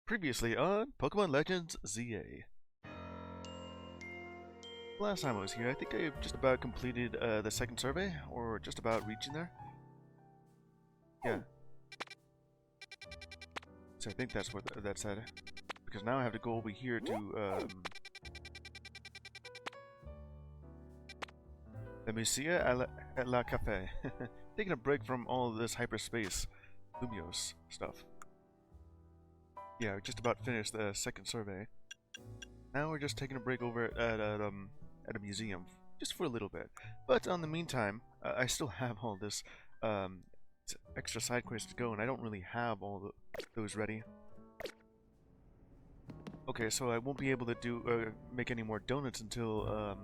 Previously on Pokémon Legends ZA. Last time I was here, I think I just about completed the second survey, or just about reaching there. Yeah. So I think that's what that's at. Because now I have to go over here to the Musea at La Cafe. Taking a break from all of this hyperspace Lumios stuff. Yeah, we just about finished the second survey. Now we're just taking a break over at a museum, just for a little bit. But in the meantime, I still have all this extra side quests to go, and I don't really have all those ready. Okay, so I won't be able to do make any more donuts until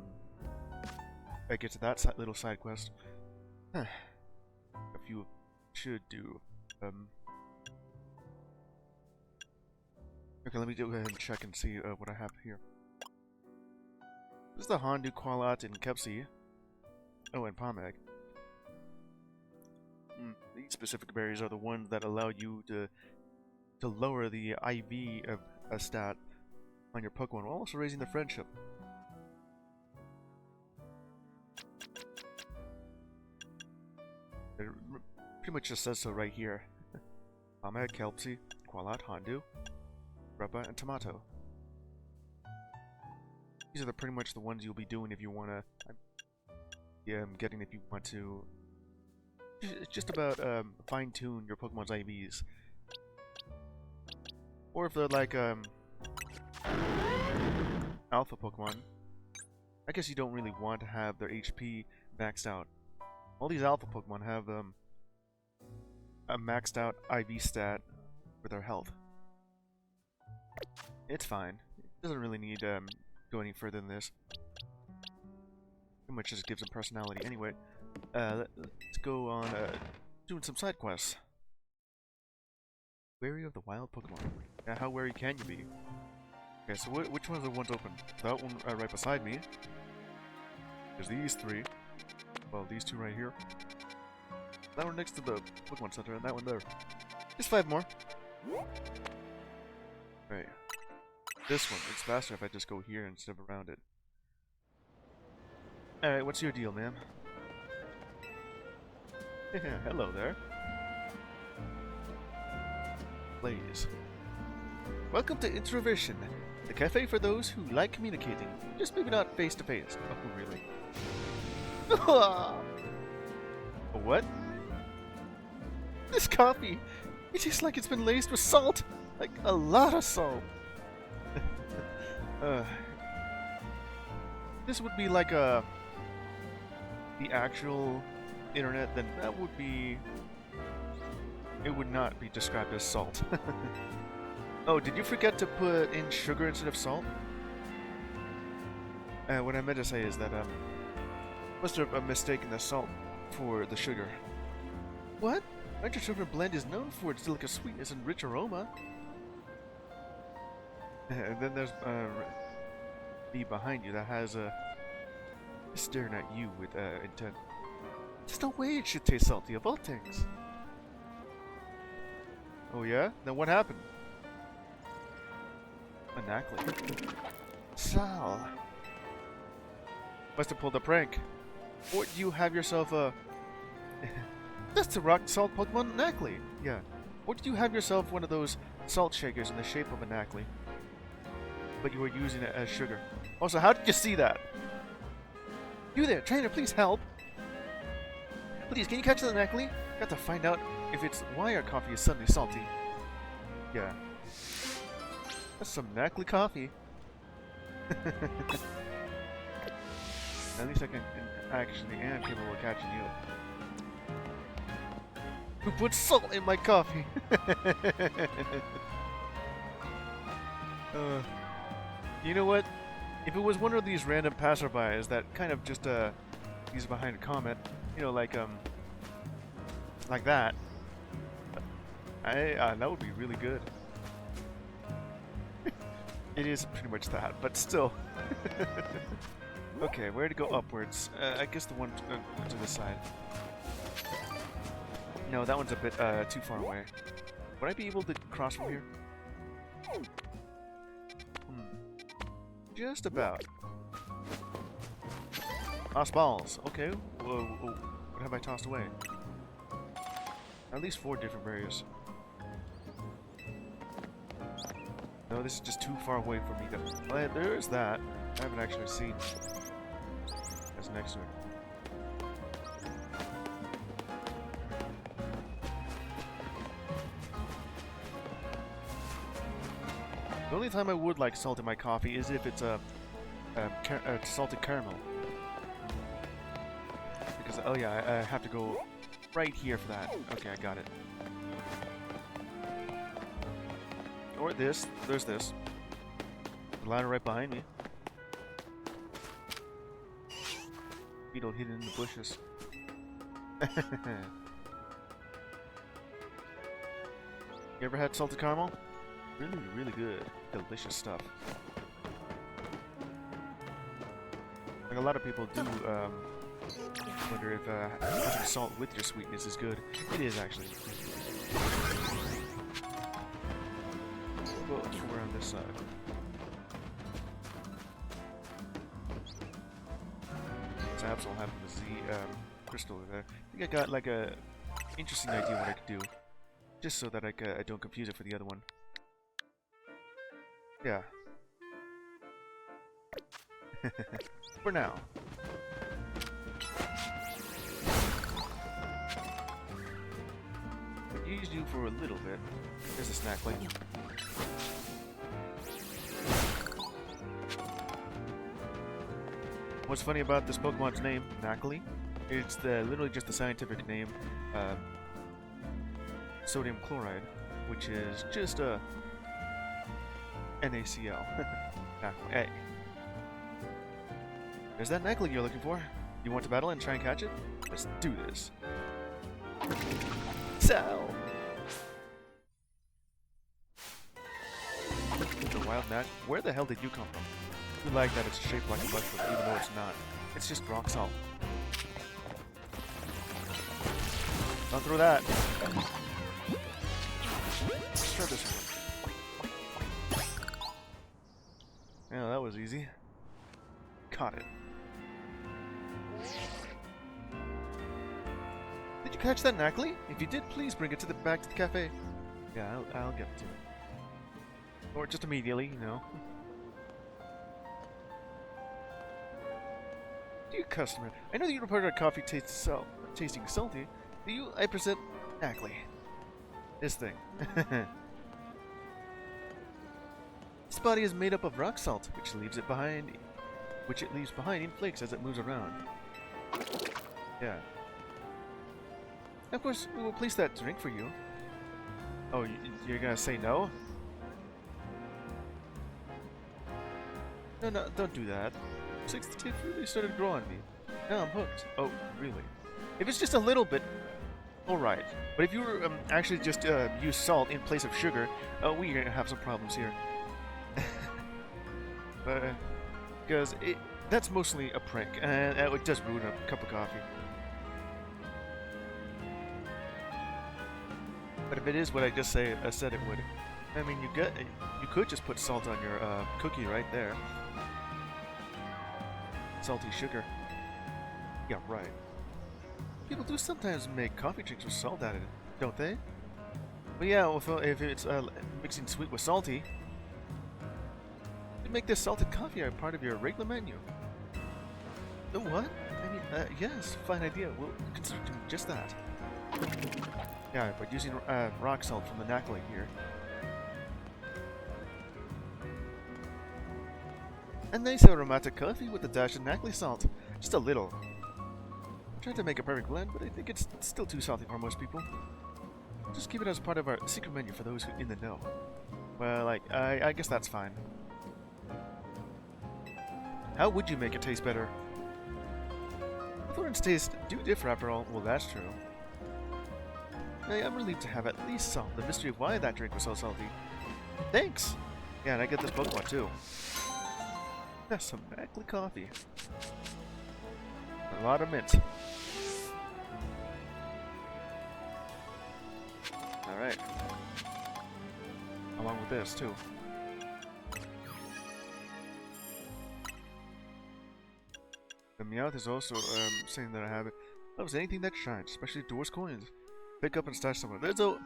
I get to that little side quest. A few should do. Okay, let me go ahead and check and see what I have here. This is the Hondu, Qualat, and Kepsi. Oh, and Pomeg. These specific berries are the ones that allow you to lower the IV of a stat on your Pokemon while also raising their friendship. It pretty much just says so right here. Pomeg, Kelpsy, Qualat, Hondu, Grubba, and Tomato. These are pretty much the ones you'll be doing if you want to... Yeah, I'm getting if you want to... It's just about fine-tune your Pokemon's IVs. Or if they're like Alpha Pokemon, I guess you don't really want to have their HP maxed out. All these Alpha Pokemon have a maxed out IV stat for their health. It's fine. It doesn't really need go any further than this. Pretty much just gives them personality. Anyway, let's go on doing some side quests. Wary of the wild Pokemon. Now, how wary can you be? Okay, so which ones are the ones open? That one right beside me. There's these three. Well, these two right here. That one next to the Pokemon Center, and that one there. Just 5 more. Right. This one, it's faster if I just go here instead of around it. Alright, what's your deal, ma'am? Hello there. Blaze. Welcome to Introversion, the cafe for those who like communicating, just maybe not face to face. Oh, really? What? This coffee, it tastes like it's been laced with salt, like a lot of salt. This would be like the actual internet, then that would be... It would not be described as salt. Oh, did you forget to put in sugar instead of salt? What I meant to say is that, must have mistaken the salt for the sugar. What? Nitrous sugar blend is known for its delicate sweetness and rich aroma. And then there's me behind you that has staring at you with intent. There's no way it should taste salty of all things. Oh yeah? Then what happened? Anacly. Sal. Must have pulled a prank. Or do you have yourself a... That's the rock salt Pokemon Anacly. Yeah. Or did you have yourself one of those salt shakers in the shape of Anacly? But you were using it as sugar. Also, how did you see that? You there, trainer, please help. Please, can you catch the Anacly? Got to find out if it's why our coffee is suddenly salty. Yeah. That's some Anacly coffee. At least I can actually am capable of catching you. Who put salt in my coffee? You know what? If it was one of these random passerbys that kind of just he's behind a comment, you know, like that, that would be really good. It is pretty much that, but still. Okay, where to go upwards? I guess the one to the side. No, that one's a bit too far away. Would I be able to cross from here? Just about. Toss balls. Okay. Whoa, whoa. What have I tossed away? At least 4 different berries. No, this is just too far away for me to... Well, there's that. I haven't actually seen what's next to it. The only time I would like salt in my coffee is if it's a salted caramel. Because, oh yeah, I have to go right here for that. Okay, I got it. Or this. There's this. The ladder right behind me. Beetle hidden in the bushes. You ever had salted caramel? Really, really good. Delicious stuff. Like a lot of people do wonder if having salt with your sweetness is good. It is actually. We'll go around this side. Absol having the Z crystal there. I think I got like a interesting idea what I could do, just so that I don't confuse it for the other one. Yeah. For now. Use you for a little bit. There's a snack plate. What's funny about this Pokemon's name, Nacli? It's literally just the scientific name, sodium chloride, which is just a NaCl. Hey. There's that Nacli you're looking for. You want to battle and try and catch it? Let's do this. So. The wild Nac. Where the hell did you come from? You like that it's shaped like a mushroom, even though it's not. It's just rock salt. Don't throw that. Let's try this one. Yeah, that was easy. Caught it. Did you catch that Nacli? If you did, please bring it back to the cafe. Yeah, I'll get to it. Or just immediately, you know. Dear customer, I know that you reported our coffee tasting salty. Do you? I present Nacli. This thing. This body is made up of rock salt, which it leaves behind in flakes as it moves around. Yeah. Of course, we will place that drink for you. Oh, you're gonna say no? No, don't do that. Looks like the taste really started to grow on me. Now I'm hooked. Oh, really? If it's just a little bit, alright. But if you were actually just use salt in place of sugar, we're gonna have some problems here. Because that's mostly a prank, and it does ruin a cup of coffee. But if it is what I just said it would, I mean, you could just put salt on your cookie right there. Salty sugar. Yeah, right. People do sometimes make coffee drinks with salt added, don't they? But yeah, well, if it's mixing sweet with salty, you make this salted coffee a part of your regular menu. Oh, what? I mean, yes, fine idea. We'll consider doing just that. Yeah, but using rock salt from the Nacli here. A nice aromatic coffee with a dash of Nacli salt. Just a little. I'm trying to make a perfect blend, but I think it's still too salty for most people. Just keep it as part of our secret menu for those who in the know. Well, I guess that's fine. How would you make it taste better? Thorn's tastes do differ after all. Well, that's true. I'm relieved to have at least solved the mystery of why that drink was so salty. Thanks! Yeah, and I get this Pokemon too. That's some Nacli coffee. A lot of mint. Alright. along with this too. The Meowth is also saying that I have it. Loves anything that shines, especially Doors coins. Pick up and stash somewhere. There's a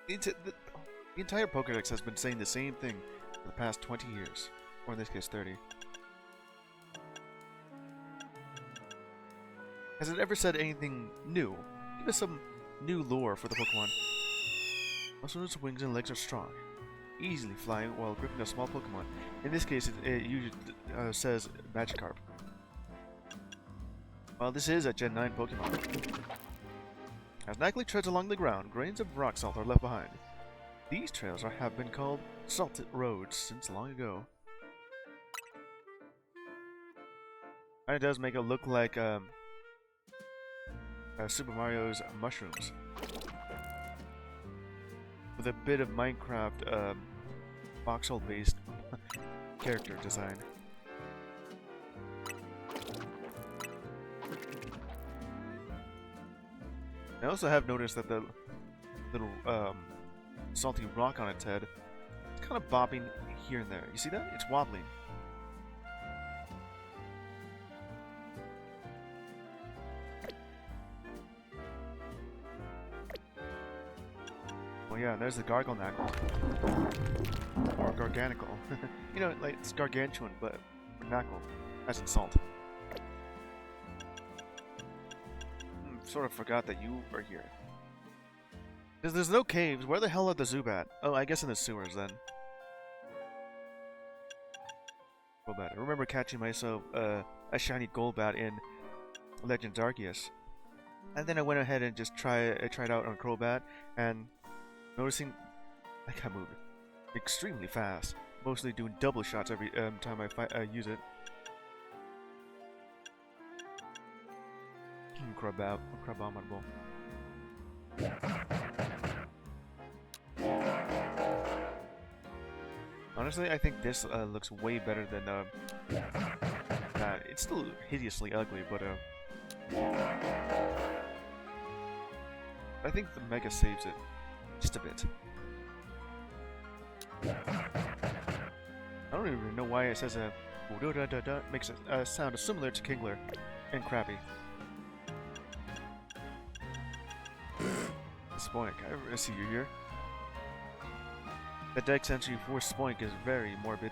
the entire Pokédex has been saying the same thing for the past 20 years, or in this case 30. Has it ever said anything new? Give us some new lore for the Pokemon. Also, its wings and legs are strong, easily flying while gripping a small Pokemon. In this case, it usually says Magikarp. Well, this is a Gen 9 Pokemon. As Nacli treads along the ground, grains of rock salt are left behind. These trails have been called salted roads since long ago. And it does make it look like Super Mario's mushrooms, with a bit of Minecraft voxel-based character design. I also have noticed that the little salty rock on its head is kind of bobbing here and there. You see that? It's wobbling. Well, yeah, there's the Garganacle. Or Garganicle. You know, like it's gargantuan, but knackle, as in salt. Sort of forgot that you are here. Because there's no caves. Where the hell are the Zubat? Oh, I guess in the sewers then. Golbat. I remember catching myself a shiny Golbat in Legends Arceus. And then I went ahead and just tried out on Crobat, and noticing I can move extremely fast. Mostly doing double shots every time I use it. Crabominable. Honestly, I think this looks way better than that. It's still hideously ugly, but I think the Mega saves it just a bit. I don't even know why it says makes it sound similar to Kingler and Krabby. Spoink, I see you here. The Dex Entry for Spoink is very morbid.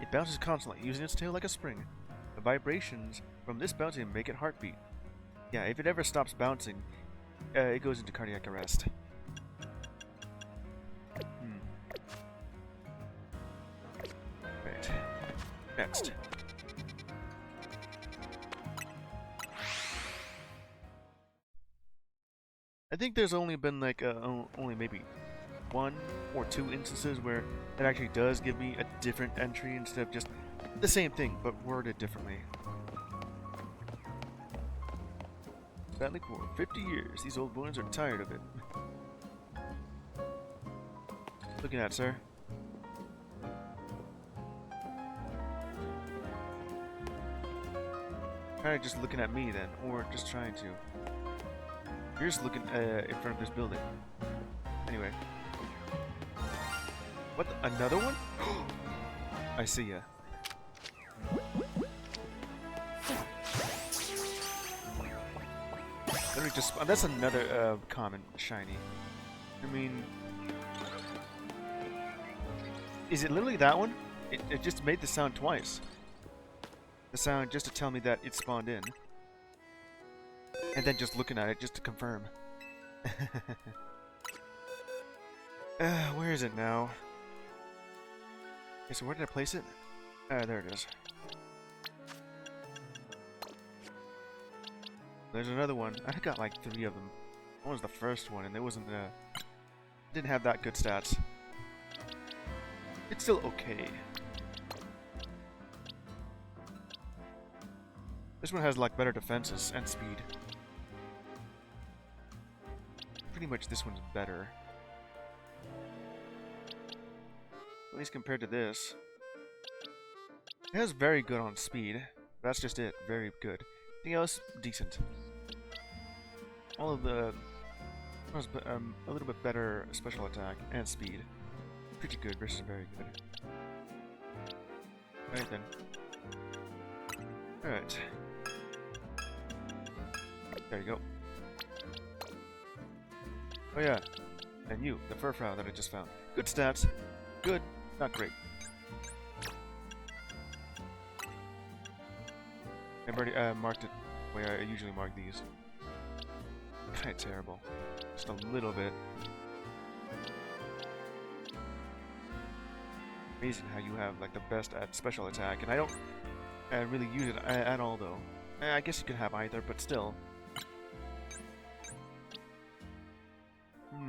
It bounces constantly, using its tail like a spring. The vibrations from this bouncing make it heartbeat. Yeah, if it ever stops bouncing, it goes into cardiac arrest. Right. Next. I think there's only been like only maybe 1 or 2 instances where it actually does give me a different entry instead of just the same thing but worded differently. Sadly, for 50 years, these old boys are tired of it. Looking at, sir. Kinda just looking at me then, or just trying to. You're just looking in front of this building. Anyway. What? Another one? I see ya. Let me just. That's another common shiny. I mean, is it literally that one? It just made the sound twice. The sound just to tell me that it spawned in. And then just looking at it just to confirm. Where is it now? Okay, so where did I place it? There it is. There's another one. I got like 3 of them. One was the first one, and it wasn't didn't have that good stats. It's still okay. This one has like better defenses and speed. Pretty much this one's better. At least compared to this. It has very good on speed. That's just it. Very good. Anything else? Decent. All of the... a little bit better special attack and speed. pretty good versus very good. Alright then. Alright. There you go. Oh yeah. And you, the Furfrou that I just found. Good stats. Good, not great. I've already marked it the way I usually mark these. Kinda terrible. Just a little bit. Amazing how you have like the best at special attack, and I don't really use it at all though. I guess you could have either, but still.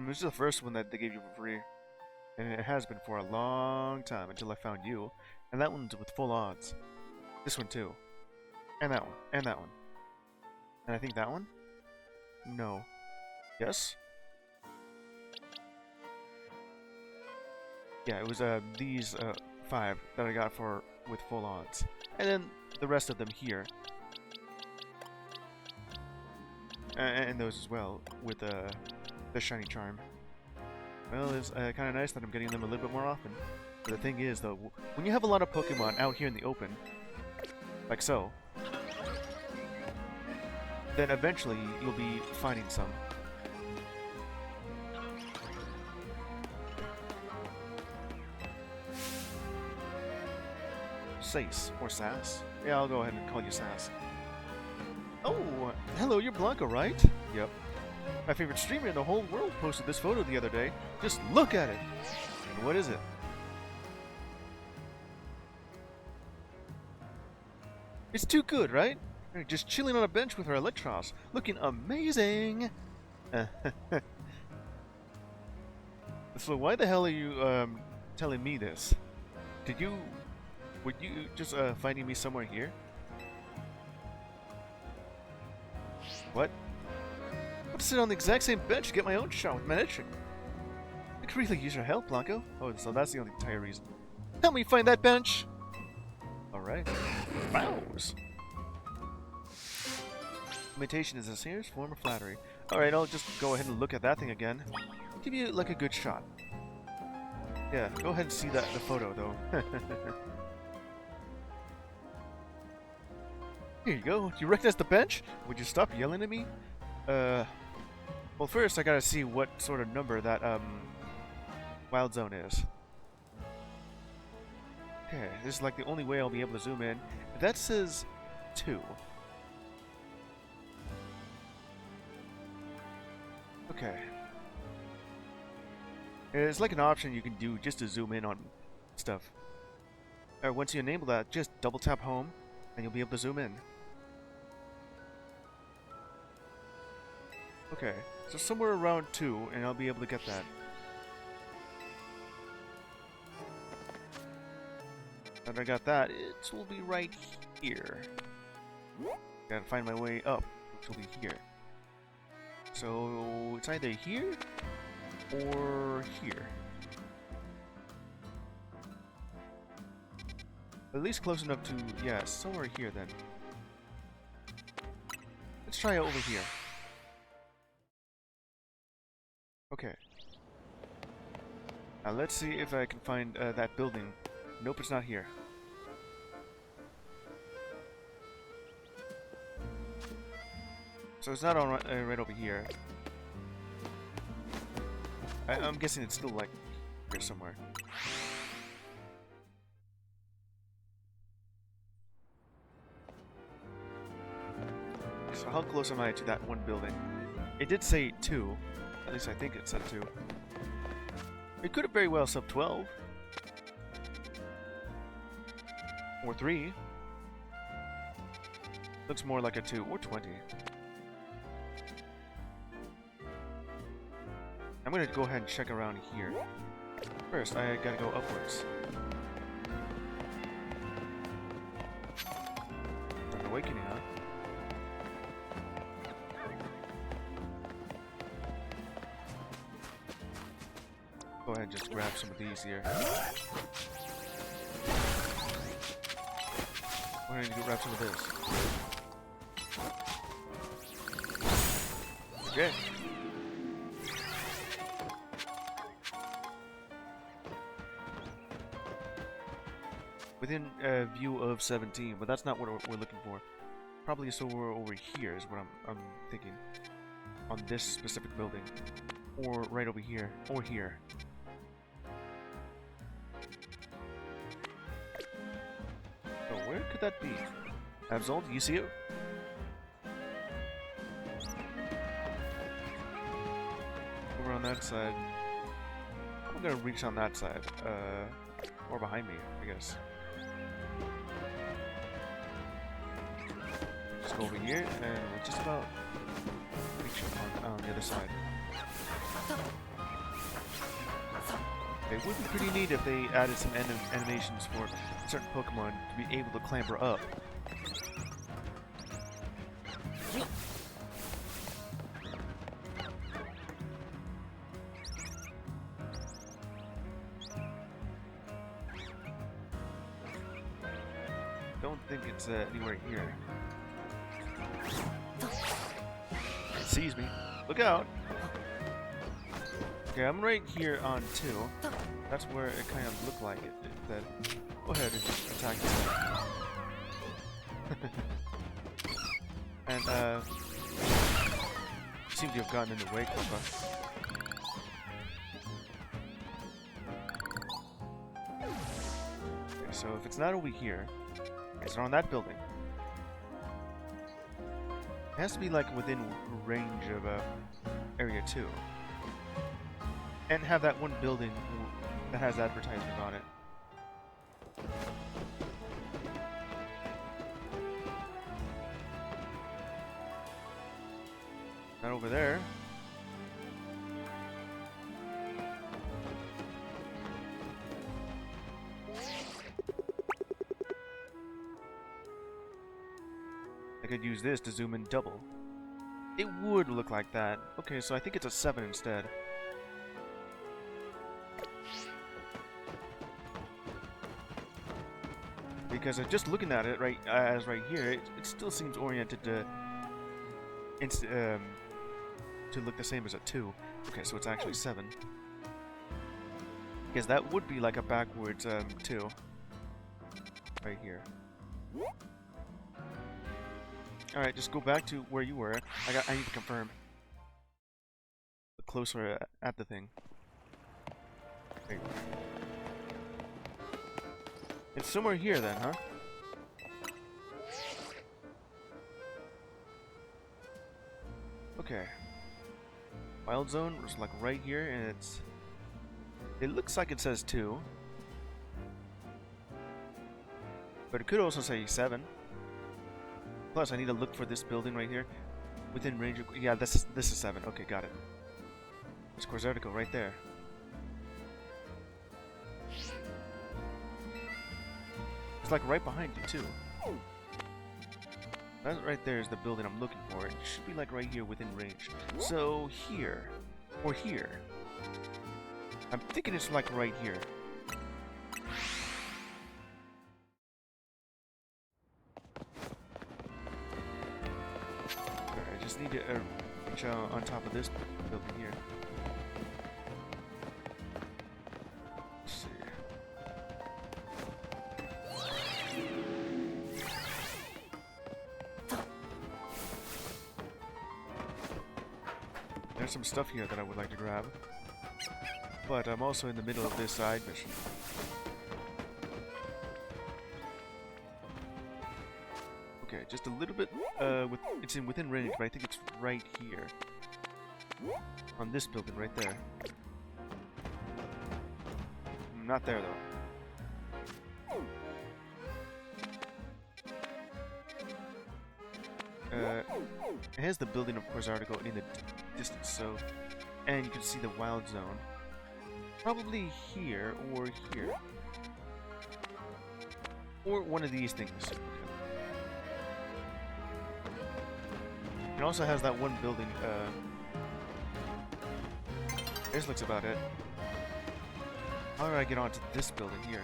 This is the first one that they gave you for free. And it has been for a long time until I found you. And that one's with full odds. This one too. And that one. And that one. And I think that one? No. Yes? Yeah, it was these 5 that I got for with full odds. And then the rest of them here. And those as well with the shiny charm. Well, it's kind of nice that I'm getting them a little bit more often. But the thing is, though, when you have a lot of Pokemon out here in the open, like so, then eventually you'll be finding some. Sace, or Sass. Yeah, I'll go ahead and call you Sass. Oh, hello, you're Blanca, right? Yep. My favorite streamer in the whole world posted this photo the other day. Just look at it! And what is it? It's too good, right? Just chilling on a bench with her Electros, looking amazing! So why the hell are you telling me this? Were you just finding me somewhere here? What? I have to sit on the exact same bench to get my own shot with Manectric. I could really use your help, Blanco. Oh, so that's the only entire reason. Help me find that bench! Alright. Bows! Imitation is a serious form of flattery. Alright, I'll just go ahead and look at that thing again. I'll give you, like, a good shot. Yeah, go ahead and see the photo, though. Here you go. Do you recognize the bench? Would you stop yelling at me? Well, first I gotta see what sort of number that, wild zone is. Okay, this is like the only way I'll be able to zoom in. That says 2. Okay. It's like an option you can do just to zoom in on stuff. Once you enable that, just double tap home, and you'll be able to zoom in. Okay, so somewhere around 2, and I'll be able to get that. And I got that, it will be right here. Gotta find my way up, which will be here. So, it's either here, or here. At least close enough to, yeah, somewhere here then. Let's try it over here. Okay. Now let's see if I can find that building. Nope, it's not here. So it's not on right over here. I'm guessing it's still like here somewhere. So how close am I to that one building? It did say 2. At least I think it said 2. It could have very well sub 12. Or 3. Looks more like a 2 or 20. I'm gonna go ahead and check around here. First, I gotta go upwards. An awakening, huh? Go ahead and just grab some of these here. I need to go grab some of this. Okay. within view of 17, but that's not what we're looking for. Probably somewhere over here is what I'm thinking. On this specific building. Or right over here. Or here. So where could that be? Absol, do you see it? Over on that side. I'm gonna reach on that side. Or behind me, I guess. Just go over here, and we'll just about reach on the other side. It would be pretty neat if they added some animations for certain Pokemon to be able to clamber up. Don't think it's anywhere here. It sees me. Look out! Okay, I'm right here on 2. That's where it kind of looked like it. Go ahead and attack this guy. And, seem to have gotten in the way, Papa. Okay, so if it's not over here, it's on that building. It has to be like within range of area 2. And have that one building that has advertisement on it. Not over there. I could use this to zoom in double. It would look like that. Okay, so I think it's a 7 instead. Because just looking at it right here, it still seems oriented to look the same as a 2. Okay, so it's actually 7. Because that would be like a backwards 2. Right here. Alright, just go back to where you were. I need to confirm. Look closer at the thing. There you go. It's somewhere here then, huh? Okay. Wild Zone was like right here, and it looks like it says 2. But it could also say 7. Plus, I need to look for this building right here. Within range of... Yeah, this is 7. Okay, got it. There's Corsairtico right there. It's like right behind you, too. That right there is the building I'm looking for. It should be like right here within range. So, here. Or here. I'm thinking it's like right here. I just need to reach on top of this building here. Let's see. There's some stuff here that I would like to grab. But I'm also in the middle of this side mission. Okay, just a little bit, it's within range, but I think it's right here. On this building right there. Not there, though. It has the building of Corsairtico in the distance, so... And you can see the Wild Zone. Probably here, or here. Or one of these things. It also has that one building, this looks about it. How do I get onto this building here?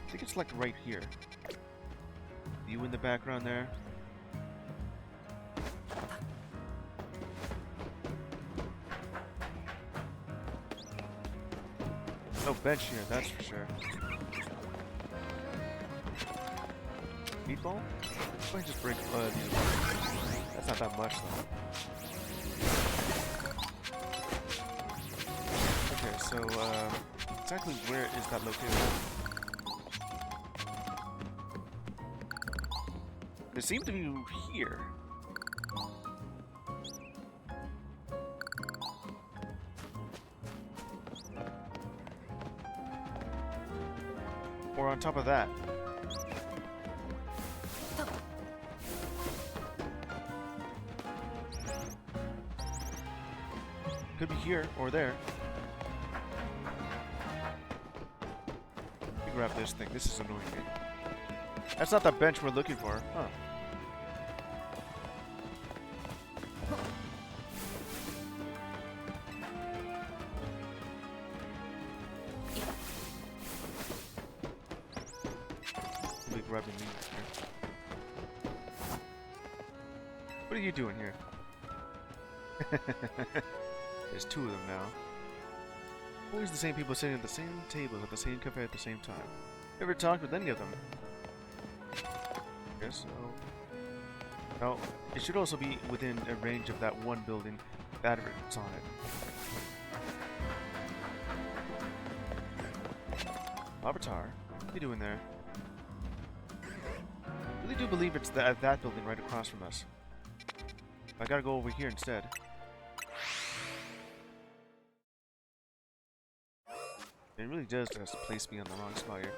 I think it's like right here. You in the background there? No bench here, that's for sure. Meatball? Why just break these? That's not that much though. Okay, so exactly where is that located? They seem to be here. Or on top of that. Could be here or there. Let me grab this thing. This is annoying me. That's not the bench we're looking for. Huh. Let me grab the meat here. What are you doing here? There's two of them now. Always the same people sitting at the same tables at the same cafe at the same time. Never talked with any of them. Guess so. Now, it should also be within a range of that one building that it's on it. Avatar, what are you doing there? I really do believe it's that building right across from us. I gotta go over here instead. It really does just place me on the wrong spot here.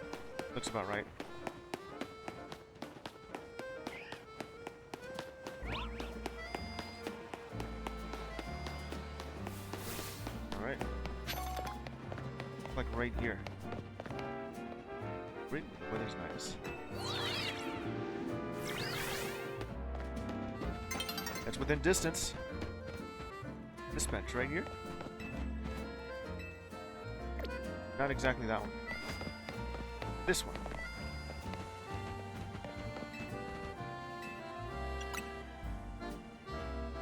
Looks about right. Alright. Like right here. Great weather's nice. That's within distance. This bench right here. Not exactly that one. This one.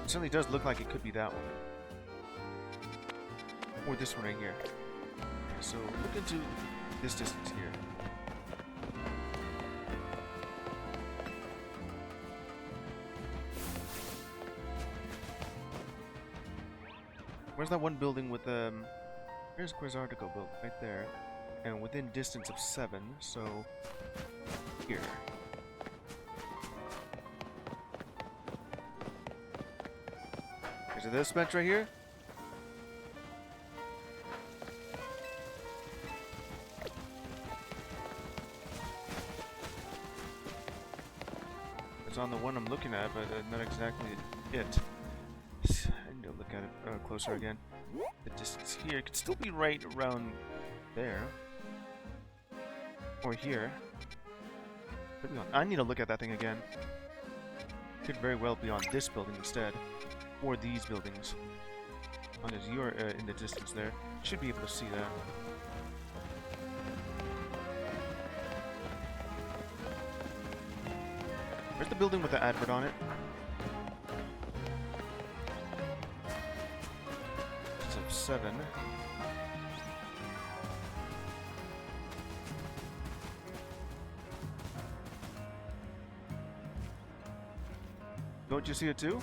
It certainly does look like it could be that one. Or this one right here. Okay, so look into this distance here. Where's that one building with here's Quasartico built right there, and within distance of 7, so here. Is it this bench right here? It's on the one I'm looking at, but not exactly it. I need to look at it closer again. The distance here could still be right around there. Or here. I need to look at that thing again. Could very well be on this building instead. Or these buildings. As long as you're in the distance there, should be able to see that. Where's the building with the advert on it? It's of 7. Don't you see it too?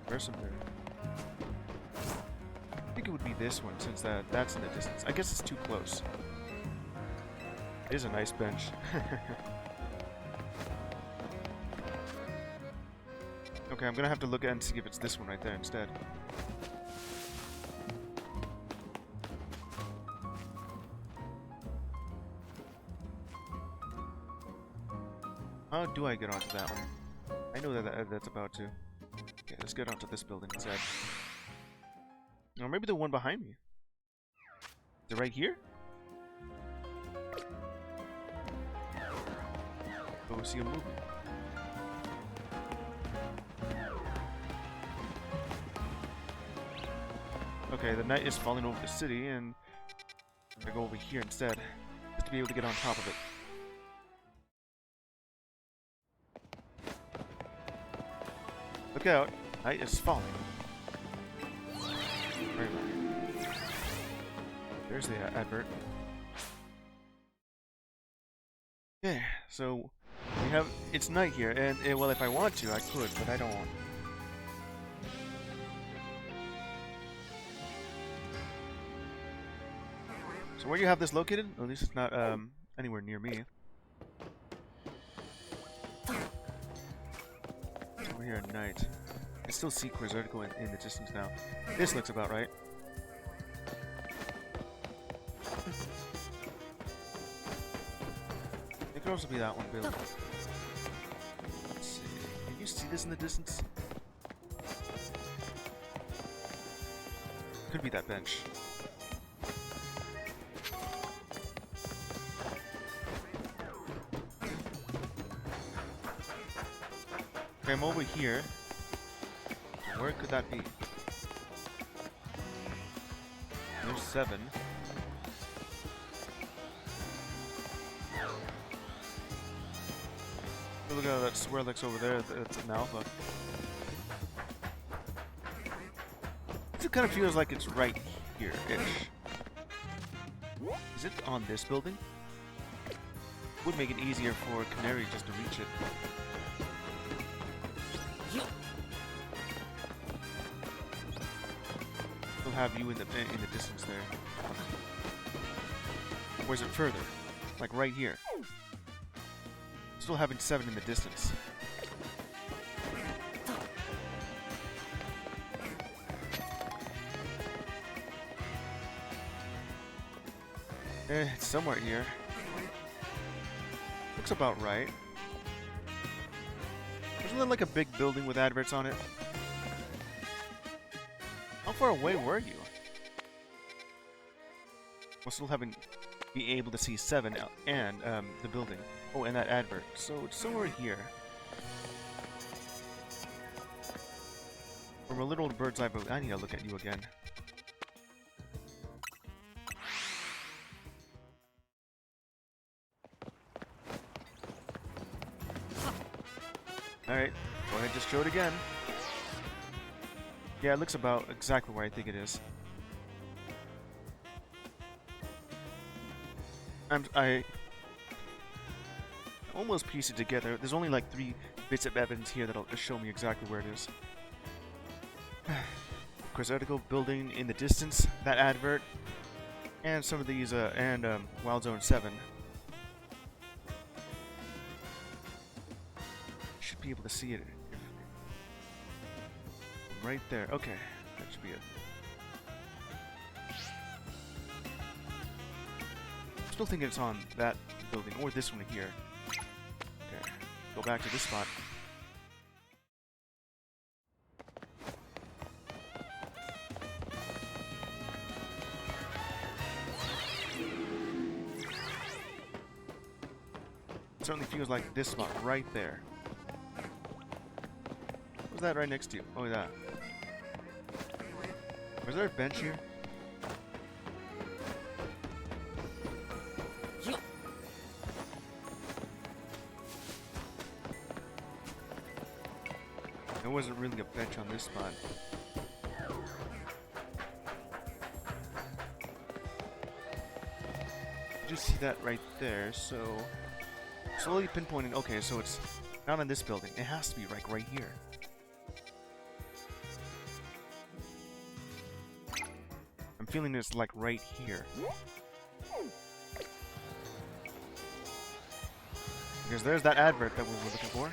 Where's some there? I think it would be this one since that's in the distance. I guess it's too close. It is a nice bench. Okay, I'm gonna have to look at and see if it's this one right there instead. How do I get onto that one? I know that's about to. Okay, let's get onto this building instead. Or maybe the one behind me. Is it right here? Oh, we see a movement. Okay, the night is falling over the city, and I go over here instead, just to be able to get on top of it. Look out! Night is falling. Right. There's the advert. Okay, so we have, it's night here, and well, if I want to, I could, but I don't want. So where you have this located? At least it's not anywhere near me. Over here at night. I still see Quizarticle in the distance now. This looks about right. It could also be that one building. Let's see. Can you see this in the distance? Could be that bench. Okay, I'm over here. Where could that be? There's 7. Look at that Swirlix over there. That's an alpha. It kind of feels like it's right here-ish. Is it on this building? Would make it easier for Canary just to reach it. We'll have you in the distance there. Or is it further? Like right here. Still having 7 in the distance. It's somewhere here. Looks about right. Isn't there like a big building with adverts on it? How far away were you? We're still having be able to see 7 and the building. Oh, and that advert. So it's somewhere here. From a little bird's eye view, I need to look at you again. Alright, go ahead, just show it again. Yeah, it looks about exactly where I think it is. I almost piece it together. There's only like 3 bits of evidence here that'll show me exactly where it is. Quizarticle building in the distance, that advert, and some of these, Wild Zone 7. Should be able to see it. Right there. Okay, that should be it. Still thinking it's on that building, or this one here. Okay, go back to this spot. It certainly feels like this spot right there. What's that right next to you? Oh, that. Was there a bench here? There wasn't really a bench on this spot. You just see that right there, so slowly pinpointing. Okay, so it's not on this building. It has to be like right here. I'm feeling it's like right here. Because there's that advert that we were looking for.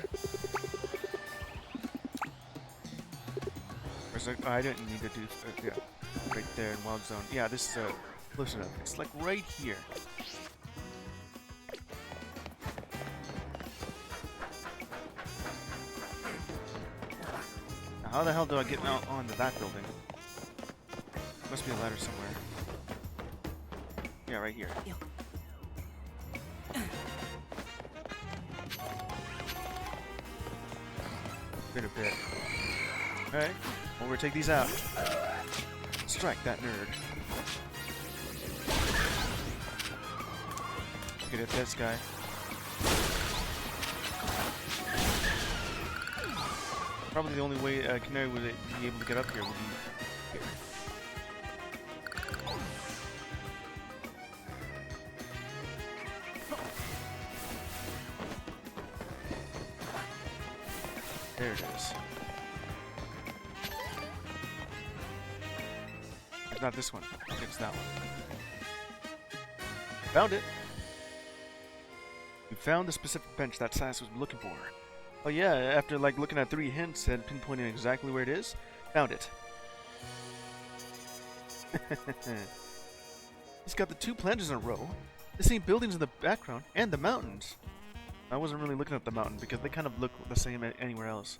I didn't need to do, yeah, right there in Wild Zone. Yeah, this is close enough. It's like right here. Now, how the hell do I get out onto that building? Must be a ladder somewhere. Yeah, right here. Been a bit. Alright, well, we'll take these out. Strike that nerd. Get at this guy. Probably the only way Canary would be able to get up here would be here. There it is. It's not this one. It's that one. Found it. You found the specific bench that Sass was looking for. Oh yeah, after like looking at 3 hints and pinpointing exactly where it is, found it. He's got the 2 planters in a row, the same buildings in the background, and the mountains. I wasn't really looking at the mountain because they kind of look the same anywhere else.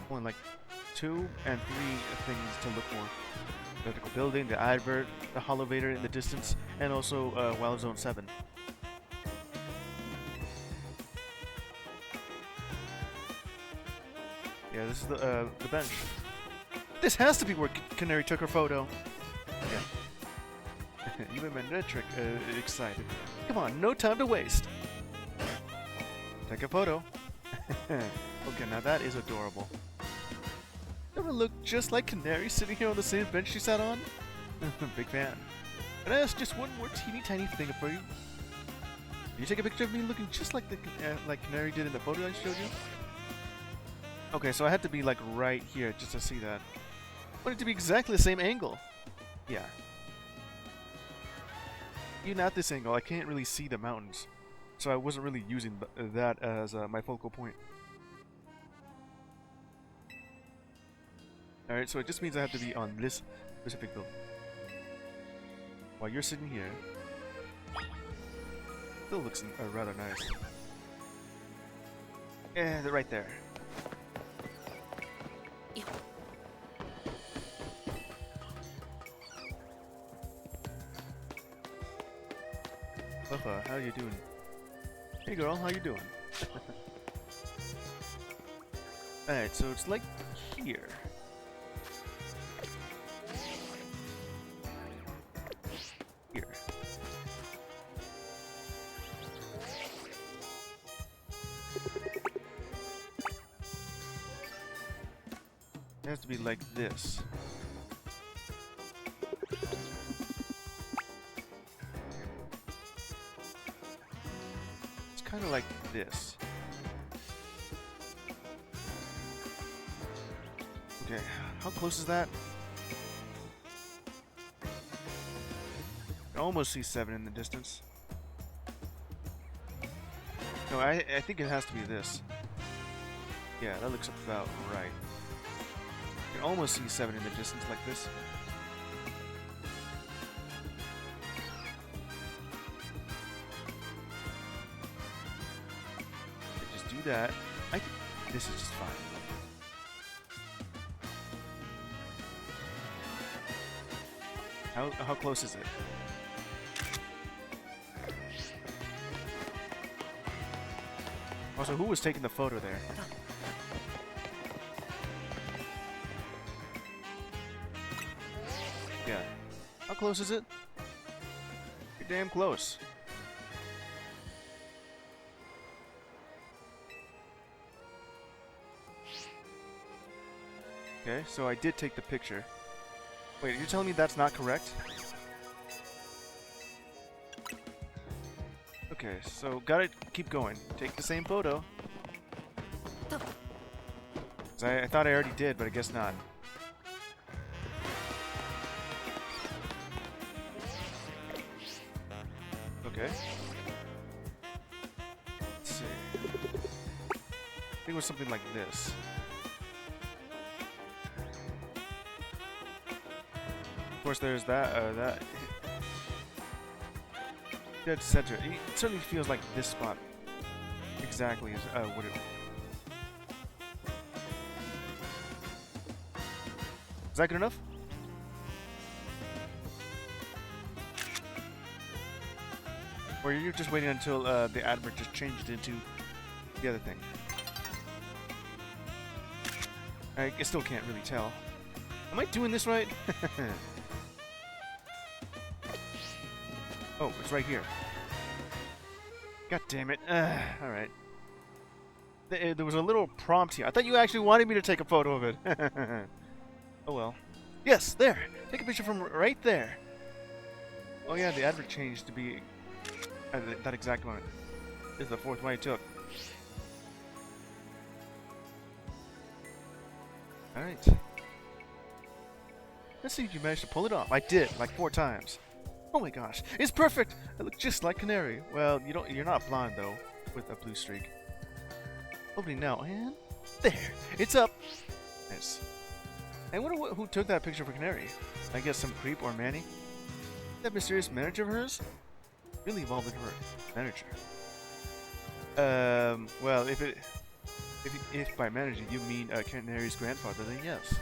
Only like 2 and 3 things to look for. The vertical building, the advert, the holovator in the distance, and also Wild Zone 7. Yeah, this is the bench. This has to be where Canary took her photo. Yeah. You made my net trick excited. Come on, no time to waste. Take a photo. Okay, now that is adorable. Doesn't it look just like Canary sitting here on the same bench she sat on? Big fan. Can I ask just one more teeny tiny thing for you? Can you take a picture of me looking just like the like Canary did in the photo I showed you? Okay, so I had to be like right here just to see that. I want it to be exactly the same angle. Yeah. Even at this angle, I can't really see the mountains. So I wasn't really using that as my focal point. Alright, so it just means I have to be on this specific building. While you're sitting here. Still looks rather nice. Yeah, they're right there. How you doing? Hey girl, how you doing? Alright, so it's like here. Here. It has to be like this. Kind of like this. Okay, how close is that? I almost see 7 in the distance. No, I think it has to be this. Yeah, that looks about right. You can almost see 7 in the distance like this. That I think this is just fine. How close is it? Also, who was taking the photo there? Yeah. How close is it? You're damn close. Okay, so I did take the picture. Wait, are you telling me that's not correct? Okay, so gotta keep going. Take the same photo. I thought I already did, but I guess not. Okay. Let's see. I think it was something like this. Of course, there's that dead center. It certainly feels like this spot exactly is what it. Is that good enough? Or you're just waiting until the advert just changed into the other thing? I still can't really tell. Am I doing this right? Oh, it's right here. God damn it. Alright. There was a little prompt here. I thought you actually wanted me to take a photo of it. Oh well. Yes, there! Take a picture from right there! Oh yeah, the advert changed to be at that exact moment. This is the 4th one I took. Alright. Let's see if you managed to pull it off. I did, like 4 times. Oh my gosh, it's perfect! I look just like Canary. Well, you're not blonde though, with a blue streak. Opening now, and there! It's up! Nice. I wonder who took that picture for Canary. I guess some creep or Manny? That mysterious manager of hers? Really evolved into her manager. Well, if by manager you mean Canary's grandfather, then yes.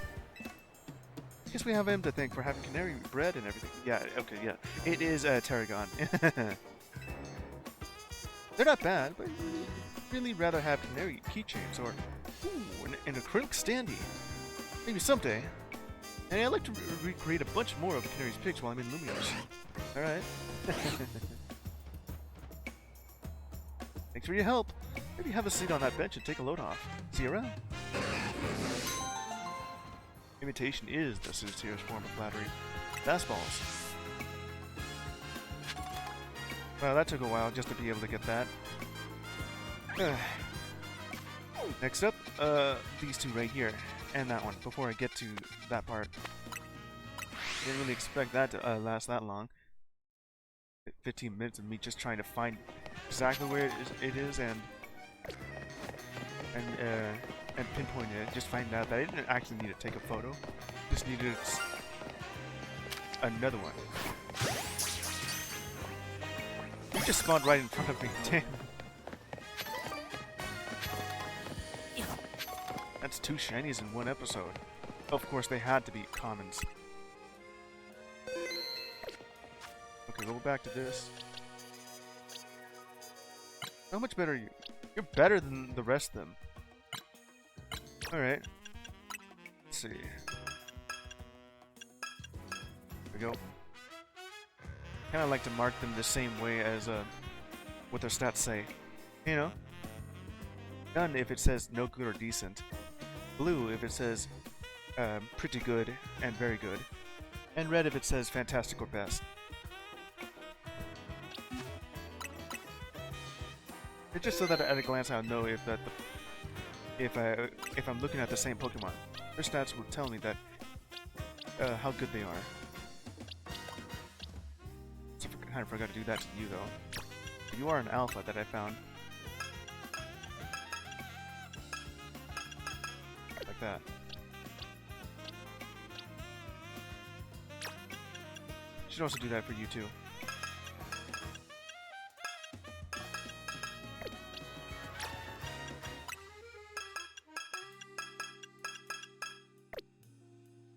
I guess we have him to thank for having canary bread and everything. Yeah, okay, yeah. It is Tarragon. They're not bad, but I'd really rather have canary keychains or an acrylic standee. Maybe someday. And I'd like to recreate a bunch more of the canary's pics while I'm in Lumios. Alright. Thanks for your help. Maybe have a seat on that bench and take a load off. See you around. Imitation is the sincerest form of flattery. Fastballs. Well, that took a while just to be able to get that. Next up, these two right here. And that one, before I get to that part. Didn't really expect that to last that long. 15 minutes of me just trying to find exactly where it is and pinpoint it. Just find out that I didn't actually need to take a photo. Just needed another one. You just spawned right in front of me. Damn. That's 2 shinies in 1 episode. Of course, they had to be commons. Okay, go back to this. How much better are you? You're better than the rest of them. Alright. Let's see. There we go. Kinda like to mark them the same way as what their stats say. You know? None if it says no good or decent. Blue if it says pretty good and very good. And red if it says fantastic or best. It's just so that at a glance I'll know if I'm looking at the same Pokemon. Their stats will tell me that how good they are. So I kind of forgot to do that to you though. But you are an alpha that I found. Like that. Should also do that for you too.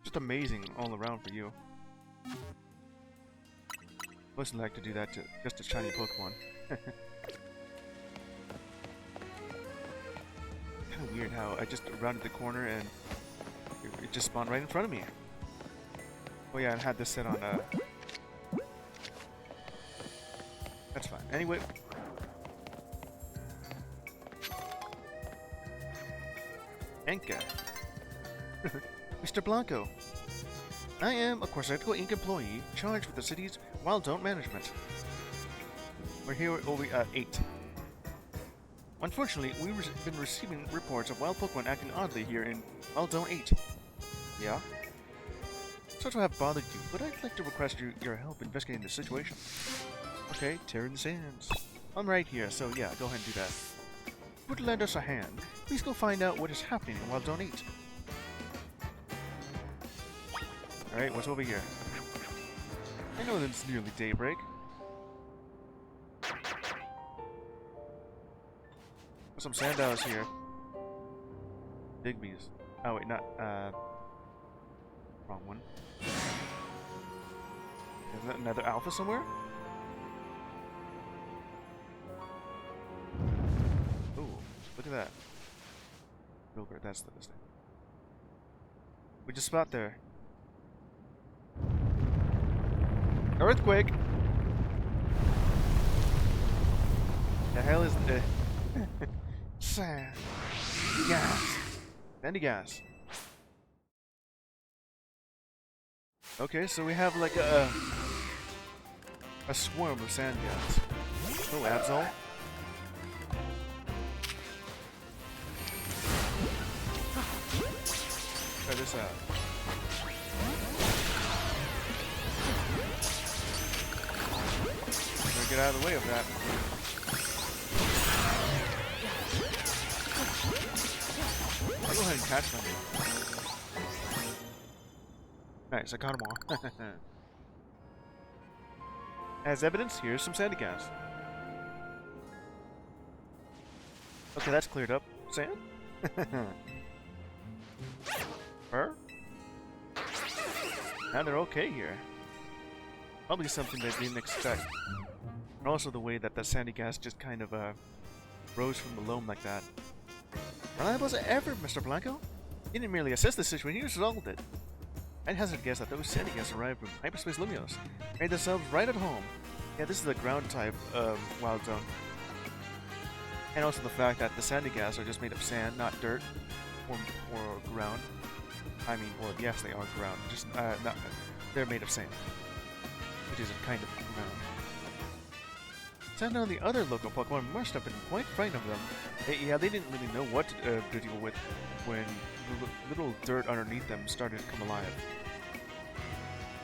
Just amazing all around for you. Must like to do that to just a shiny Pokemon. Kind of weird how I just rounded the corner and it just spawned right in front of me. Oh yeah, I had this set on that's fine. Anyway. Enka. Mr. Blanco. I am a Corsetto Inc. employee charged with the city's Wild Zone management. We're here at 8. Unfortunately, we've been receiving reports of wild Pokemon acting oddly here in Wild Zone 8. Yeah? Sorry to have bothered you, but I'd like to request your help investigating the situation. Okay, tearing the sands. I'm right here, so yeah, go ahead and do that. Would lend us a hand. Please go find out what is happening in Wild Zone 8. Alright, what's over here? I know that it's nearly daybreak. There's some Sandows here. Digby's. Oh wait, not, wrong one. Is that another alpha somewhere? Ooh, look at that. Gilbert, that's the mistake. We just spot there. Earthquake! The hell is the sand gas? Sandy gas. Okay, so we have like a swarm of sand gas. Oh, Absol. Try this out. Gotta get out of the way of that. I'll go ahead and catch them. Nice, I caught them all. As evidence, here's some sandy gas. Okay, that's cleared up. Sand? Fur? Now they're okay here. Probably something they didn't expect. And also the way that the sandy gas just kind of rose from the loam like that. Reliable as ever, Mr. Blanco. He didn't merely assess the situation, he resolved it. I'd hazard a guess that those sandy gas arrived from hyperspace Lumios. Made themselves right at home. Yeah, this is the ground type wild zone. And also the fact that the sandy gas are just made of sand, not dirt or ground. I mean, well, yes, they are ground. Just not. They're made of sand, which is a kind of ground. Sound on the other local Pokemon must have been quite frightened of them. Yeah, they didn't really know what to deal with when little dirt underneath them started to come alive.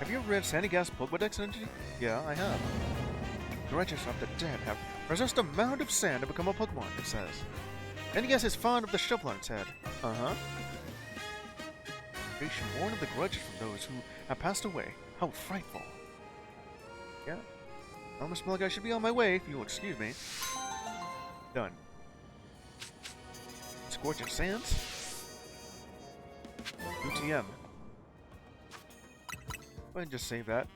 Have you ever read Sandygas Pokedex Energy? Yeah, I have. The righteous of the dead have possessed a mound of sand to become a Pokemon, it says. Sandygas is fond of the shovel on its head. Uh-huh. Creation born of the grudges from those who have passed away. How frightful. Yeah. Well, Mr. Mulligan, I should be on my way, if you'll excuse me. Done. Scorching Sands. UTM. Go ahead and just save that.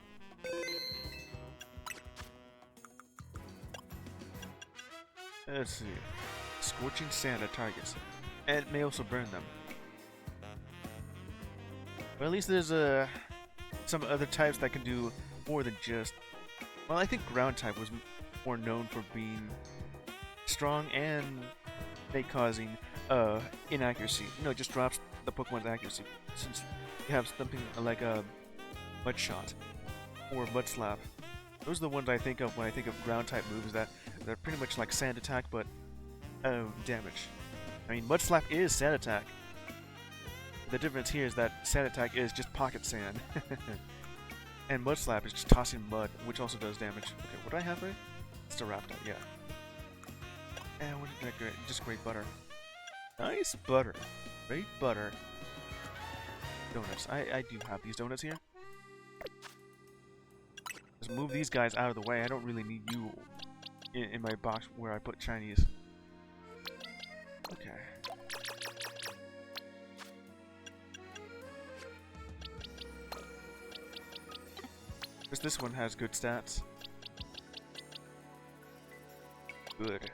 Let's see. Scorching sand at targets. And it may also burn them. Well, at least there's some other types that can do more than just... Well, I think ground type was more known for being strong and causing inaccuracy. You know, it just drops the Pokemon's accuracy. Since you have something like a Mud Shot or Mud Slap. Those are the ones I think of when I think of ground type moves that they're pretty much like Sand Attack, but damage. I mean, Mud Slap is Sand Attack. The difference here is that Sand Attack is just pocket sand. And Mud Slap is just tossing mud, which also does damage. Okay, what do I have right? It's a Raptor, yeah. And what is that great? Just great butter. Nice butter. Great butter. Donuts. I do have these donuts here. Just move these guys out of the way. I don't really need you in my box where I put Chinese. Okay. Because this one has good stats. Good.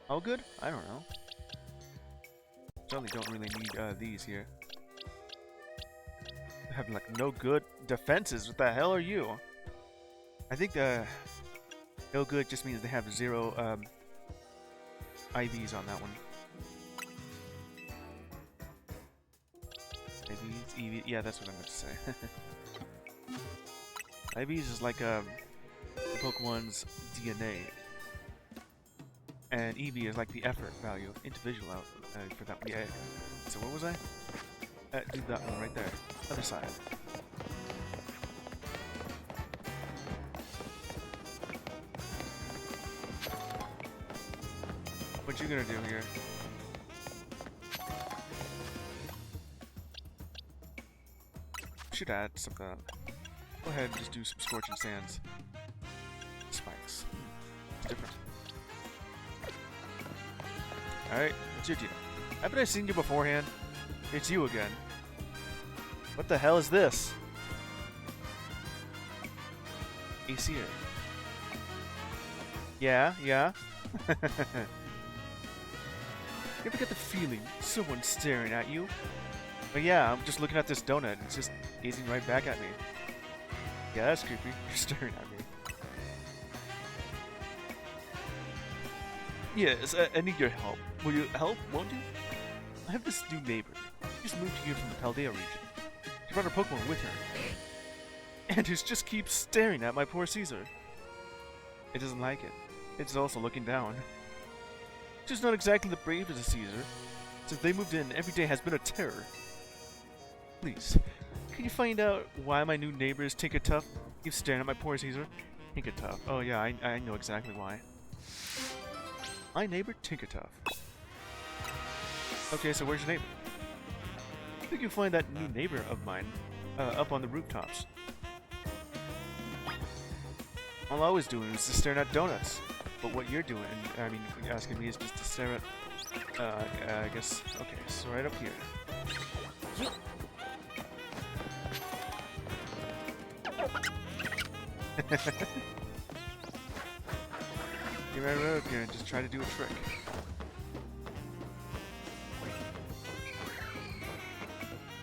How good? I don't know. Certainly don't really need these here. They have like no good defenses. What the hell are you? I think no good just means they have 0 IVs on that one. IVs, EV, yeah, that's what I meant to say. IVs is like the Pokemon's DNA, and EV is like the effort value, individual out for that. Yeah. So what was I? Do that one right there, other side. What you gonna do here? Should add some. Go ahead and just do some Scorching Sands. Spikes. It's different. Alright, what's your deal? Haven't I seen you beforehand? It's you again. What the hell is this? Aesir. Yeah, yeah. You ever get the feeling someone's staring at you? But yeah, I'm just looking at this donut and it's just gazing right back at me. Yeah, that's creepy. You're staring at me. Yes, I need your help. Will you help, won't you? I have this new neighbor. She just moved here from the Paldea region. She brought her Pokemon with her. And it just keeps staring at my poor Caesar. It doesn't like it. It's also looking down. She's not exactly the bravest of Caesar. Since they moved in, every day has been a terror. Please, can you find out why my new neighbor is Tinkertuff? Keeps staring at my poor Caesar. Tinkertuff. Oh yeah, I know exactly why. My neighbor Tinkertuff. Okay, so where's your neighbor? I think you'll find that new neighbor of mine up on the rooftops. All I was doing was just staring at donuts. But what you're doing, I mean, if you're asking me, is just to stare at, I guess, okay, so right up here. Get right up here and just try to do a trick.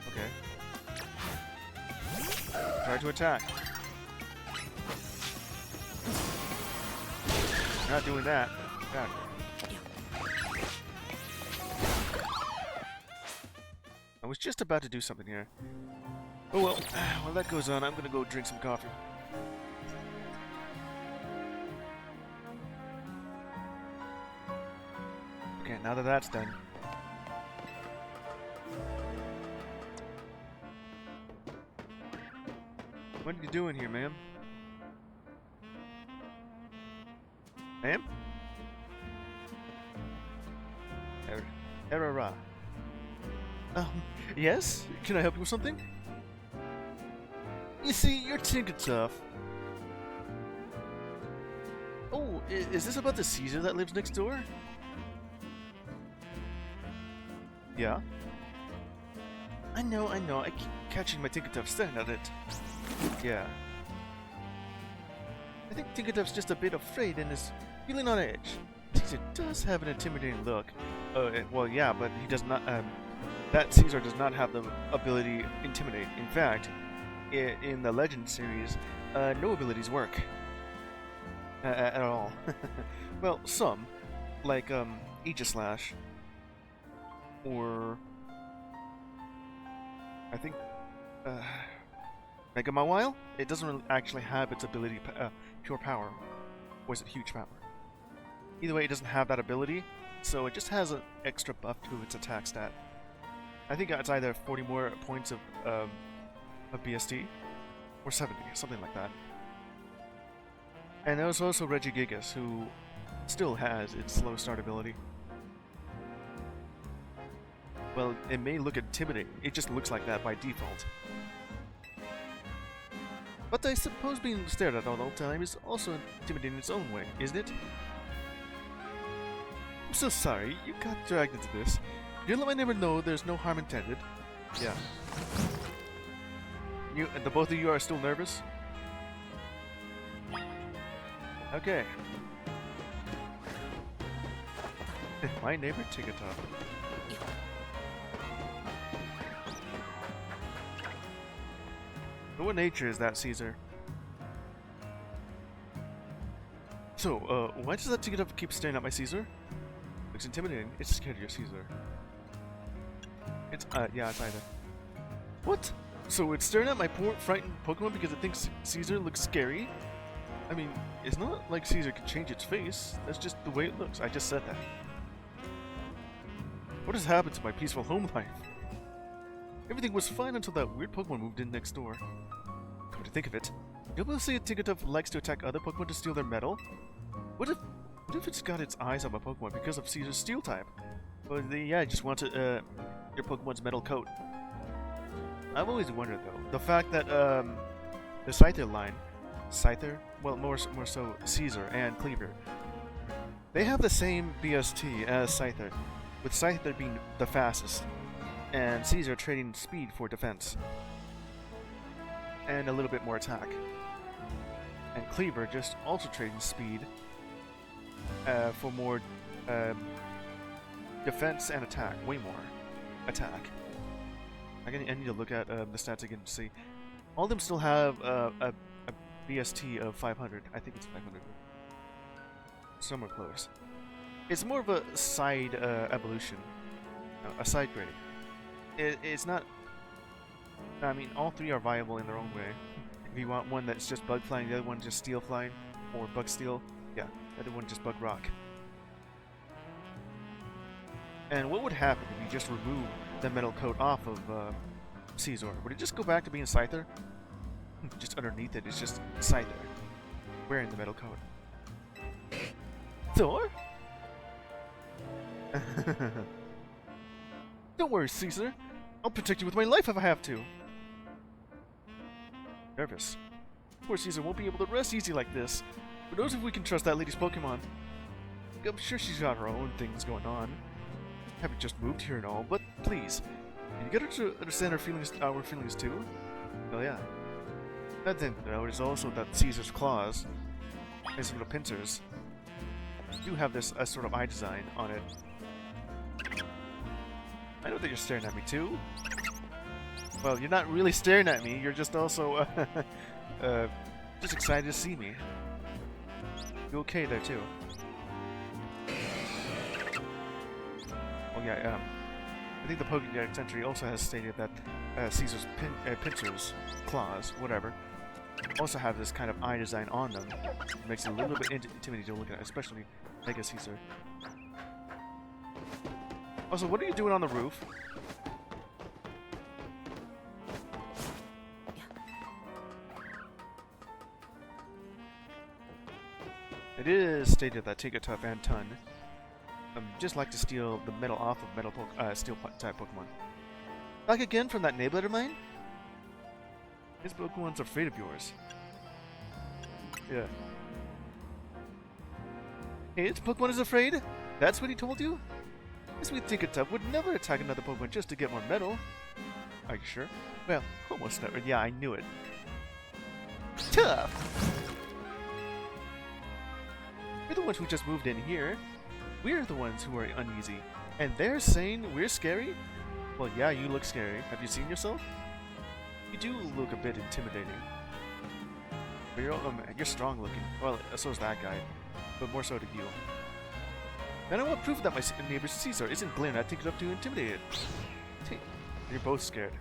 Okay. Try to attack. Not doing that. God. I was just about to do something here. Oh well, while that goes on, I'm gonna go drink some coffee. Okay, now that that's done. What are you doing here, ma'am? Ma'am? Errora. Yes? Can I help you with something? You see, you're Tinkertuff. Oh, is this about the Caesar that lives next door? Yeah? I know, I keep catching my Tinkertuff staring at it. Yeah. I think Tinkertuff's just a bit afraid and is feeling on edge. Caesar does have an intimidating look. Well, yeah, but he does not, that Caesar does not have the ability Intimidate. In fact, in the Legends series, no abilities work. At all. Well, some. Like, Aegislash. Or... I think... Mega Mawile? It doesn't really actually have its ability, Pure Power. Or is it Huge Power? Either way, it doesn't have that ability, so it just has an extra buff to its attack stat. I think it's either 40 more points of BST, or 70, something like that. And there's also Regigigas, who still has its slow start ability. Well, it may look intimidating, it just looks like that by default. But I suppose being stared at all the time is also intimidating in its own way, isn't it? I'm so sorry, you got dragged into this. You'll let my neighbor know there's no harm intended. Yeah. The both of you are still nervous? Okay. My neighbor Tinkertuff. What nature is that, Caesar? So, why does that Tinkertuff keep staring at my Caesar? Looks intimidating. It's scared of your Caesar. It's, yeah, it's either. What? So it's staring at my poor, frightened Pokemon because it thinks Caesar looks scary? I mean, it's not like Caesar can change its face. That's just the way it looks. I just said that. What has happened to my peaceful home life? Everything was fine until that weird Pokemon moved in next door. Come to think of it, you'll be able to see a Tinkertuff likes to attack other Pokemon to steal their metal? What if it's got its eyes on my Pokemon because of Caesar's steel type? Well, yeah, it just wants your Pokemon's metal coat. I've always wondered though, the fact that the Scyther line, well, more so Caesar and Cleaver, they have the same BST as Scyther, with Scyther being the fastest, and Caesar trading speed for defense, and a little bit more attack, and Cleaver just also trading speed for more defense and attack, way more attack. I need to look at the stats again to see. All of them still have a BST of 500. I think it's 500. Somewhere close. It's more of a side evolution, a side grade. It's not. I mean, all three are viable in their own way. If you want one that's just bug flying, the other one just steel flying, or bug steel, yeah, the other one just bug rock. And what would happen if you just remove the metal coat off of Caesar, would it just go back to being Scyther? Just underneath it is just Scyther, wearing the metal coat. Thor? Don't worry, Caesar. I'll protect you with my life if I have to. Nervous. Poor Caesar won't be able to rest easy like this. Who knows if we can trust that lady's Pokemon? I'm sure she's got her own things going on. Haven't just moved here and all, but please, can you get her to understand our feelings too? Oh yeah. That thing, though, is also that Caesar's claws, his little pincers, do have this sort of eye design on it. I know that you're staring at me too. Well, you're not really staring at me. You're just also just excited to see me. You okay there too? Oh yeah. I think the Pokédex entry also has stated that Caesar's pincers, claws, whatever, also have this kind of eye design on them. It makes it a little bit intimidating to look at, especially Mega Caesar. Also, what are you doing on the roof? It is stated that Tinkatuff and Tun just like to steal the metal off of steel type Pokemon. Back again from that Nablet of mine? His Pokemon's afraid of yours. Yeah. His Pokemon is afraid? That's what he told you? This sweet Tinkatuff would never attack another Pokemon just to get more metal. Are you sure? Well, almost never. Yeah, I knew it. Tough! We're the ones who just moved in here. We're the ones who are uneasy. And they're saying we're scary? Well, yeah, you look scary. Have you seen yourself? You do look a bit intimidating. But you're strong looking. Well, so is that guy. But more so to you. And I want proof that my neighbor Caesar isn't glaring at Tinkatuff to intimidate it. You're both scared.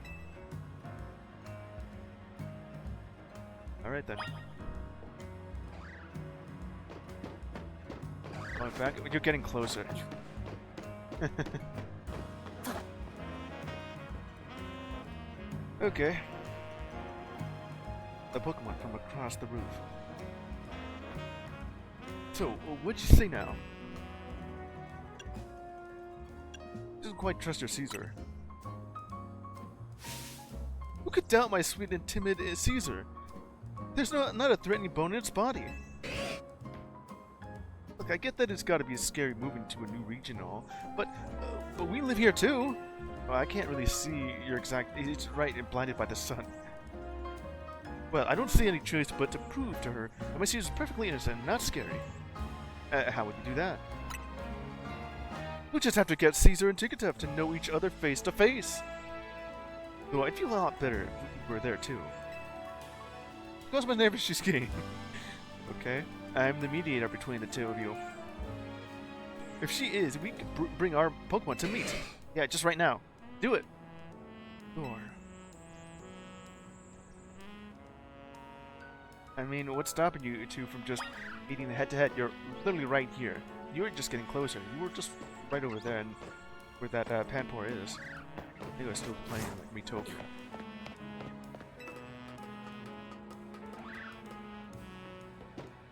Alright then. Going back, you're getting closer. Okay. The Pokemon from across the roof. So, what'd you say now? Doesn't quite trust your Caesar. Who could doubt my sweet and timid Caesar? There's not a threatening bone in its body. Look, I get that it's got to be scary moving to a new region and all, but we live here too. Well, I can't really see your exact. It's right and blinded by the sun. Well, I don't see any choice but to prove to her that my Caesar is perfectly innocent and not scary. How would you do that? We'll just have to get Caesar and Tinkatuff to know each other face to face. Though I'd feel a lot better if we were there too. Because my name is Shisuke. Okay, I'm the mediator between the two of you. If she is, we can bring our Pokemon to meet. Yeah, just right now. Do it. Or... I mean, what's stopping you two from just meeting head-to-head? You're literally right here. You were just getting closer. You were just right over there, and where that Panpour is. I think I was still playing like Miitopia.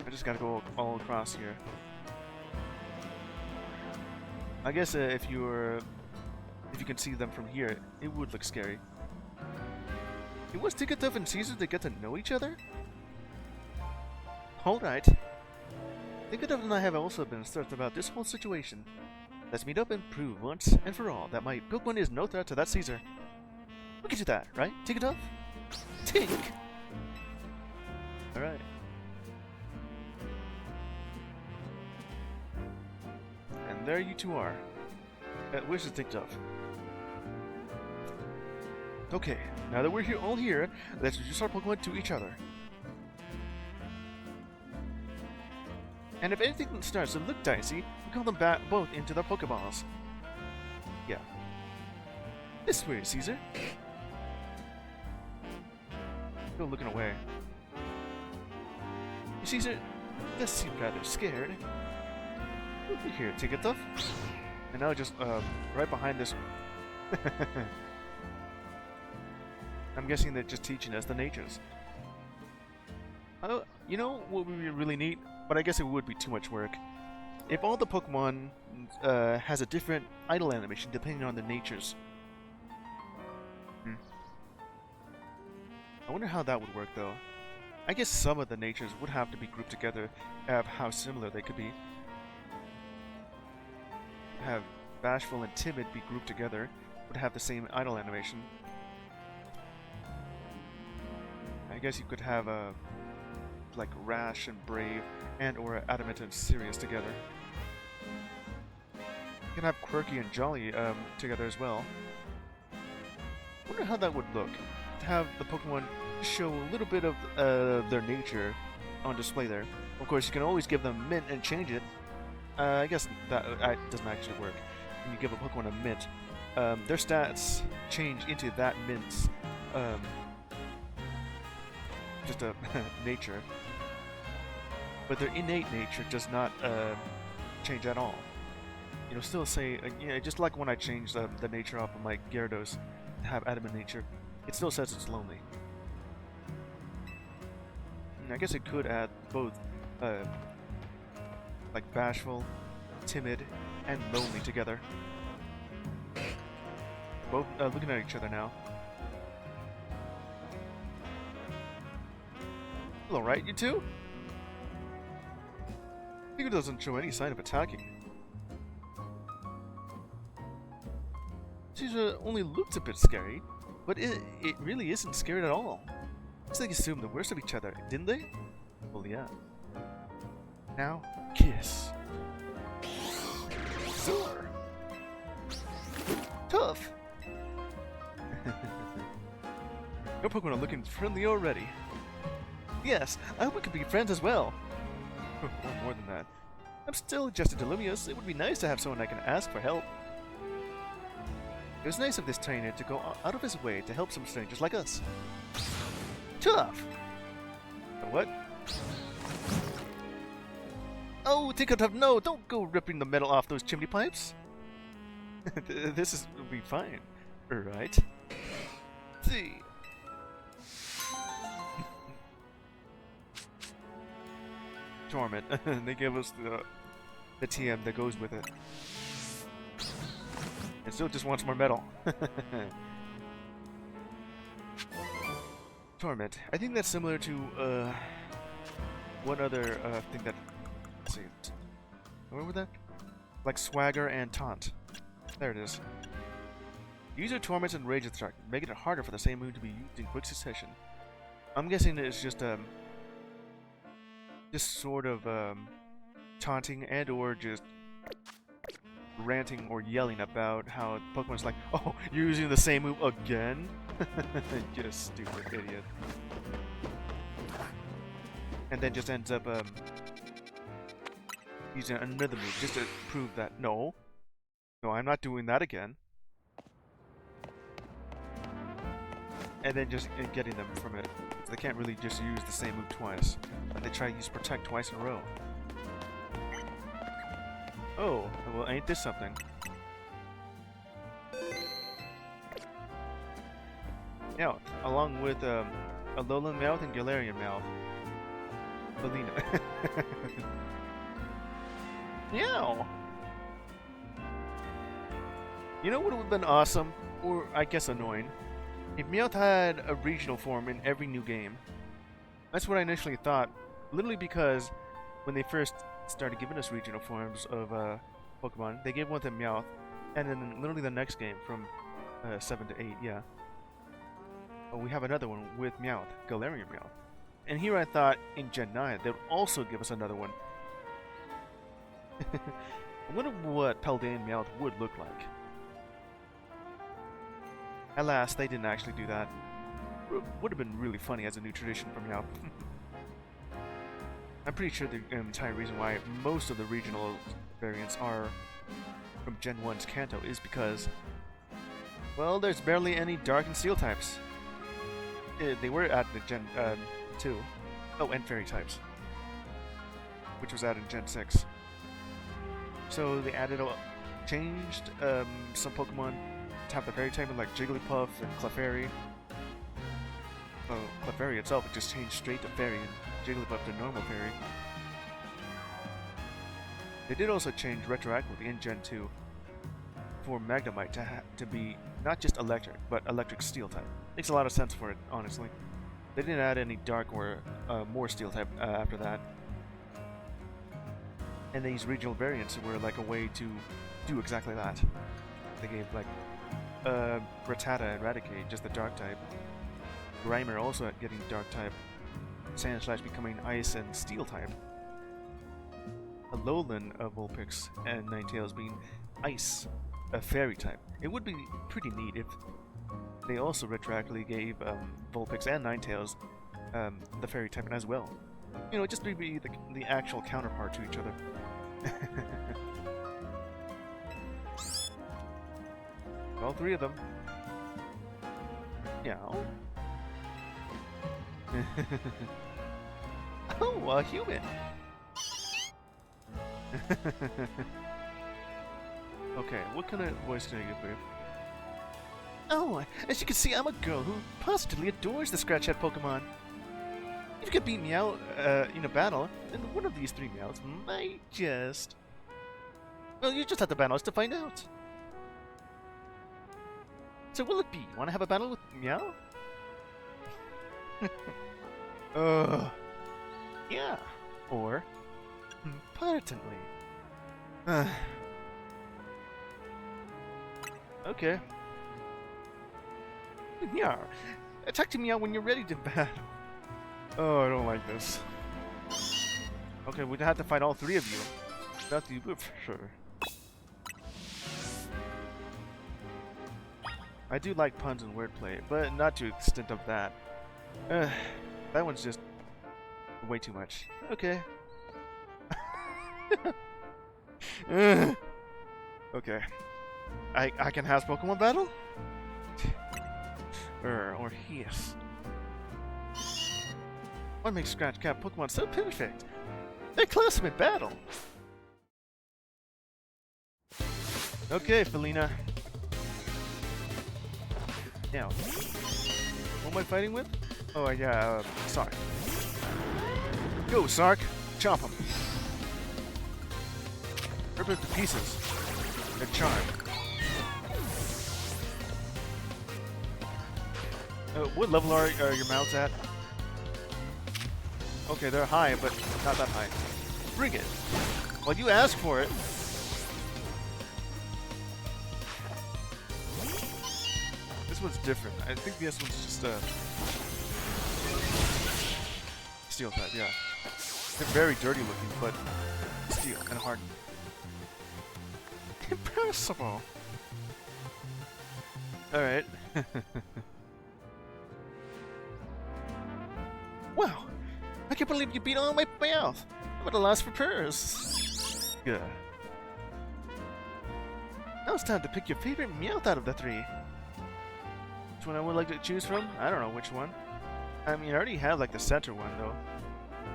I just gotta go all across here. I guess if you can see them from here, it would look scary. It was Tinkatuff and Caesar to get to know each other? Alright. Tinkatuff and I have also been stressed about this whole situation. Let's meet up and prove once and for all that my Pokemon is no threat to that Caesar. We can do that, right, Tinkatuff? Tink! Alright. And there you two are. Where's the Tinkatuff? Okay, now that we're all here, let's introduce our Pokemon to each other. And if anything starts to look dicey, we call them back both into their Pokeballs. Yeah. This way, Caesar. Still looking away. Caesar does seem rather scared. Over here, Tinkatuff. And now just right behind this. I'm guessing they're just teaching us the natures. You know what would be really neat? But I guess it would be too much work. If all the Pokemon has a different idle animation depending on their natures. I wonder how that would work though. I guess some of the natures would have to be grouped together, of how similar they could be. Have Bashful and Timid be grouped together, would have the same idle animation. I guess you could have like Rash and Brave and or Adamant and Sirius together. You can have Quirky and Jolly together as well. I wonder how that would look. To have the Pokemon show a little bit of their nature on display there. Of course, you can always give them Mint and change it. I guess that doesn't actually work. When you give a Pokemon a Mint, their stats change into that Mint's just a nature. But their innate nature does not change at all. You know, still say, just like when I changed the nature off of my Gyarados to have Adamant nature, it still says it's lonely. And I guess it could add both, like Bashful, Timid, and Lonely together. Both looking at each other now. Hello, right, you two? Pikachu doesn't show any sign of attacking. Caesar only looks a bit scary, but it really isn't scared at all. Looks like they assumed the worst of each other, didn't they? Well, yeah. Now, kiss. Zor! Tough! Your Pokemon are looking friendly already. Yes, I hope we could be friends as well. Or more than that. I'm still just a Delumius. It would be nice to have someone I can ask for help. It was nice of this trainer to go out of his way to help some strangers like us. Tough! What? Oh, Tinkertuff, no! Don't go ripping the metal off those chimney pipes! Will be fine. Right? See. Torment. They give us the TM that goes with it. It still just wants more metal. Torment. I think that's similar to one other thing that. Let's see. Where was that? Like Swagger and Taunt. There it is. User Torments and Rage Attack, making it harder for the same move to be used in quick succession. I'm guessing it's just sort of taunting and or just ranting or yelling about how Pokemon's like, oh, you're using the same move again? Just stupid idiot. And then just ends up using another move just to prove that no, I'm not doing that again. And then just getting them from it. They can't really just use the same move twice. They try to use Protect twice in a row. Oh, well, ain't this something? Now, along with Alolan Mouth and Galarian Mouth. Belina. Meow! You know what would have been awesome? Or, I guess, annoying? If Meowth had a regional form in every new game. That's what I initially thought, literally because when they first started giving us regional forms of Pokemon, they gave one to Meowth, and then literally the next game from 7 to 8, yeah. Oh, we have another one with Meowth, Galarian Meowth. And here I thought in Gen 9 they would also give us another one. I wonder what Paldean Meowth would look like. Alas, they didn't actually do that. Would have been really funny as a new tradition from Meowth. I'm pretty sure the entire reason why most of the regional variants are from Gen 1's Kanto is because, well, there's barely any Dark and Steel types. They were added in Gen 2. Oh, and Fairy types, which was added in Gen 6. So they changed some Pokemon to have the Fairy type like Jigglypuff and Clefairy. well, Clefairy itself, it just changed straight to Fairy and Jigglypuff to normal Fairy. They did also change retroactively in Gen 2 for Magnemite to be not just electric, but electric steel type. Makes a lot of sense for it, honestly. They didn't add any dark or more steel type after that. And these regional variants were like a way to do exactly that. They gave like Rattata and Raticate just the dark type. Grimer also getting dark type. Sandslash becoming ice and steel type. Alolan Vulpix and Ninetales being ice, a fairy type. It would be pretty neat if they also retroactively gave Vulpix and Ninetales the fairy type as well. You know, just to be the actual counterpart to each other. All three of them. Yeah. Oh, a human. Okay, what kind of voice can I give her? Oh, as you can see, I'm a girl who positively adores the Scratch Hat Pokemon. If you could beat Meow in a battle, then one of these three Meows might just... Well, you just have to battle us to find out. So will it be? You want to have a battle with Meow? Yeah. Or, importantly. Okay. Yeah. Attack to Meow when you're ready to battle. Oh, I don't like this. Okay, we'd have to fight all three of you. That's you, for sure. I do like puns and wordplay, but not to the extent of that. That one's just way too much. Okay. Okay. I can have Pokemon battle? Or yes. What makes Scratch Cat Pokemon so perfect? They're close in battle. Okay, Felina. Now, what am I fighting with? Oh yeah, Sark. Go, Sark! Chop him! Rip it to pieces. They're charmed. What level are your mounts at? Okay, they're high, but not that high. Bring it! Well, you asked for it! This one's different. I think this one's just steel type, yeah. They're very dirty looking, but steel and hardened. Impossible! Alright. Wow! I can't believe you beat all my mouth! I'm at a loss for pearls! Good. Now it's time to pick your favorite Meowth out of the three. Which one I would like to choose from? I don't know which one. I mean, I already have like the center one though.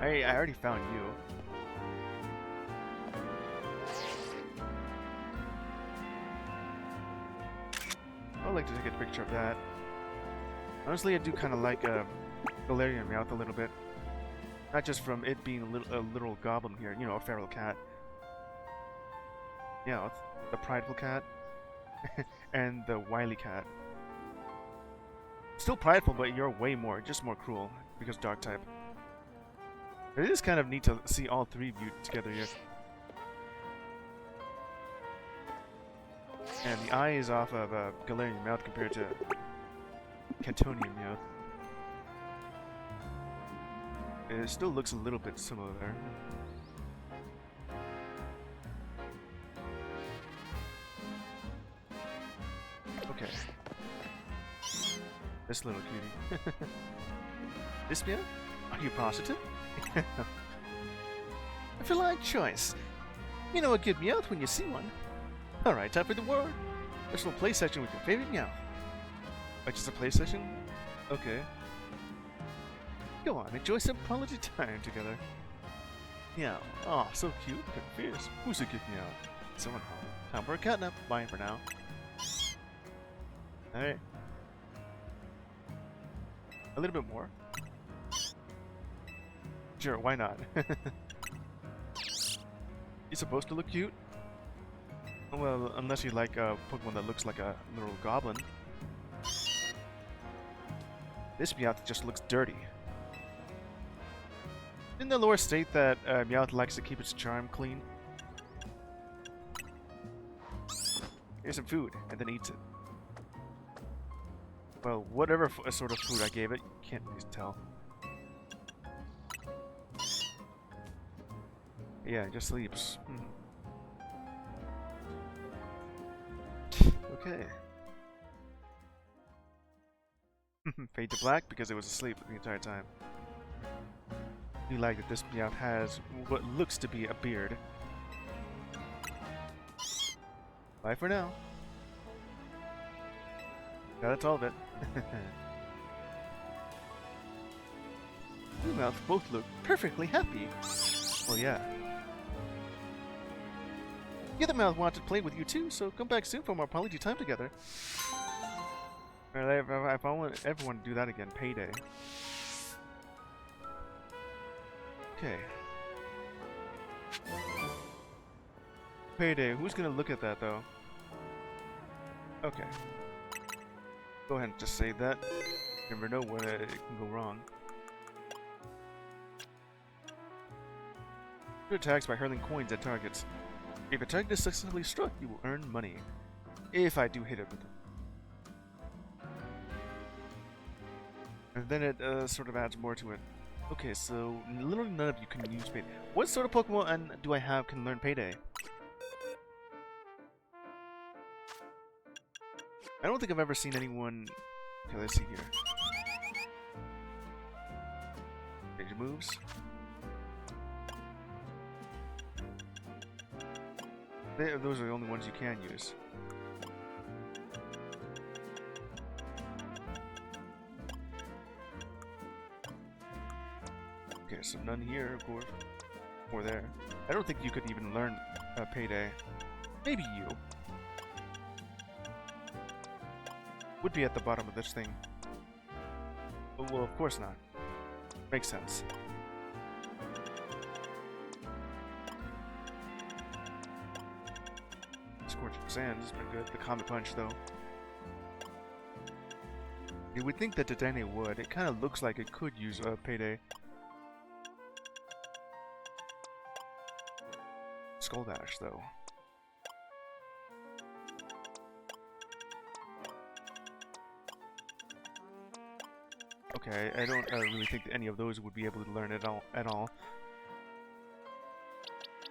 I already found you. I would like to take a picture of that. Honestly, I do kind of like Galarian Meowth a little bit. Not just from it being a literal goblin here, you know, a feral cat. Yeah, the prideful cat. And the wily cat. Still prideful, but you're way more, just more cruel, because dark type. It is kind of neat to see all three of you together here. And the eye is off of Galarian Meowth compared to Cantonian Meowth. It still looks a little bit similar there. Okay. This little cutie. This Meowth? Are you positive? I feel like choice. You know a good Meowth when you see one. Alright, time for the word. Personal play session with your favorite Meowth. Oh, just a play session? Okay. Go on, enjoy some quality time together. Meow. Aw, oh, so cute. Look at fierce. Who's a good Meowth? Someone home. Time for a catnap. Bye for now. Alright. A little bit more. Sure, why not? He's supposed to look cute? Well, unless you like a Pokemon that looks like a little goblin. This Meowth just looks dirty. Didn't the lore state that Meowth likes to keep its charm clean? Here's some food, and then eats it. Well, whatever sort of food I gave it, you can't really tell. Yeah, it just sleeps. Okay. Fade to black because it was asleep the entire time. You like that this Meowth has what looks to be a beard. Bye for now. Yeah, that's all of it. You Meowth both look perfectly happy. Oh yeah. The other Meowth wanted to play with you too, so come back soon for more apology time together. If I want everyone to do that again, payday. Okay. Payday. Who's gonna look at that though? Okay. Go ahead and just say that. You never know when it can go wrong. Do attacks by hurling coins at targets. If a target is successfully struck, you will earn money. If I do hit it with it. And then it sort of adds more to it. Okay, so literally none of you can use Payday. What sort of Pokemon do I have can learn Payday? I don't think I've ever seen anyone... Okay, let's see here. Change moves. Those are the only ones you can use. Okay, so none here, of course. Or there. I don't think you could even learn Payday. Maybe you. Would be at the bottom of this thing. Well, of course not. Makes sense. Scorching Sands has been good. The Comet Punch, though. You would think that Dedenne would. It kind of looks like it could use Payday. Skull Dash, though. Okay, I don't really think that any of those would be able to learn it at all.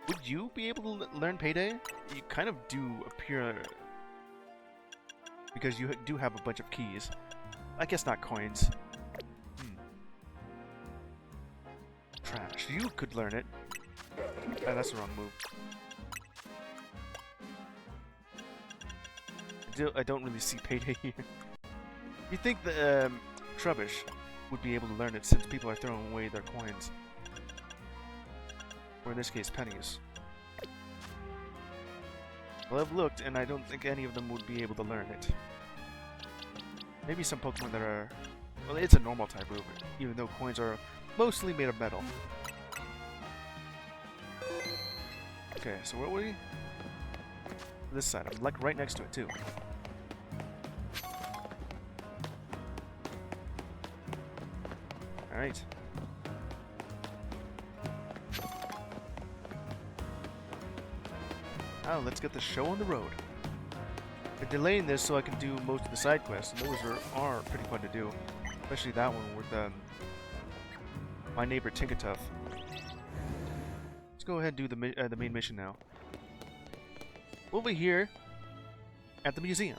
Would you be able to learn Payday? You kind of do appear... Because you do have a bunch of keys. I guess not coins. Trash. You could learn it. That's the wrong move. I don't really see Payday here. You think the Trubbish would be able to learn it since people are throwing away their coins. Or in this case, pennies. Well, I've looked, and I don't think any of them would be able to learn it. Maybe some Pokemon that are... Well, it's a normal type move, even though coins are mostly made of metal. Okay, so where were we? This side. I'm like right next to it, too. Alright. Now let's get the show on the road. They're delaying this so I can do most of the side quests, and those are pretty fun to do. Especially that one with my neighbor Tinkertuff. Let's go ahead and do the main mission now. Over here at the museum.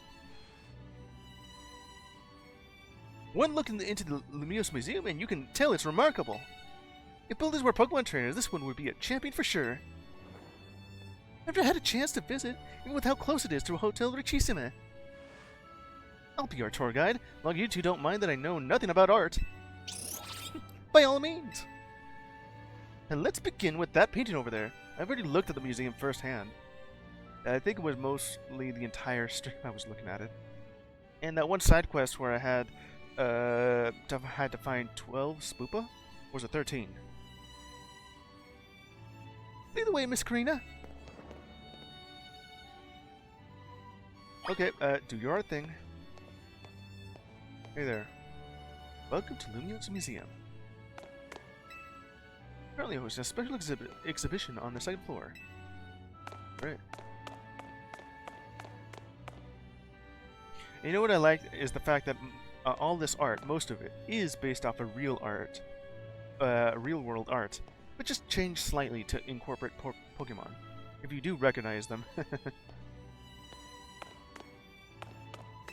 One look into the Lumiose Museum and you can tell it's remarkable. If builders were Pokemon trainers, this one would be a champion for sure. I've never had a chance to visit, even with how close it is to Hotel Richissime. I'll be your tour guide, as long as you two don't mind that I know nothing about art. By all means. And let's begin with that painting over there. I've already looked at the museum firsthand. I think it was mostly the entire stream I was looking at it. And that one side quest where I had had to find 12 Spoopa? Or was it 13? Lead the way, Miss Karina. Okay, do your thing. Hey there. Welcome to Lumion's Museum. Currently hosting a special exhibition on the second floor. Great. And you know what I like is the fact that all this art, most of it, is based off of real art, real world art, but just changed slightly to incorporate Pokemon. If you do recognize them.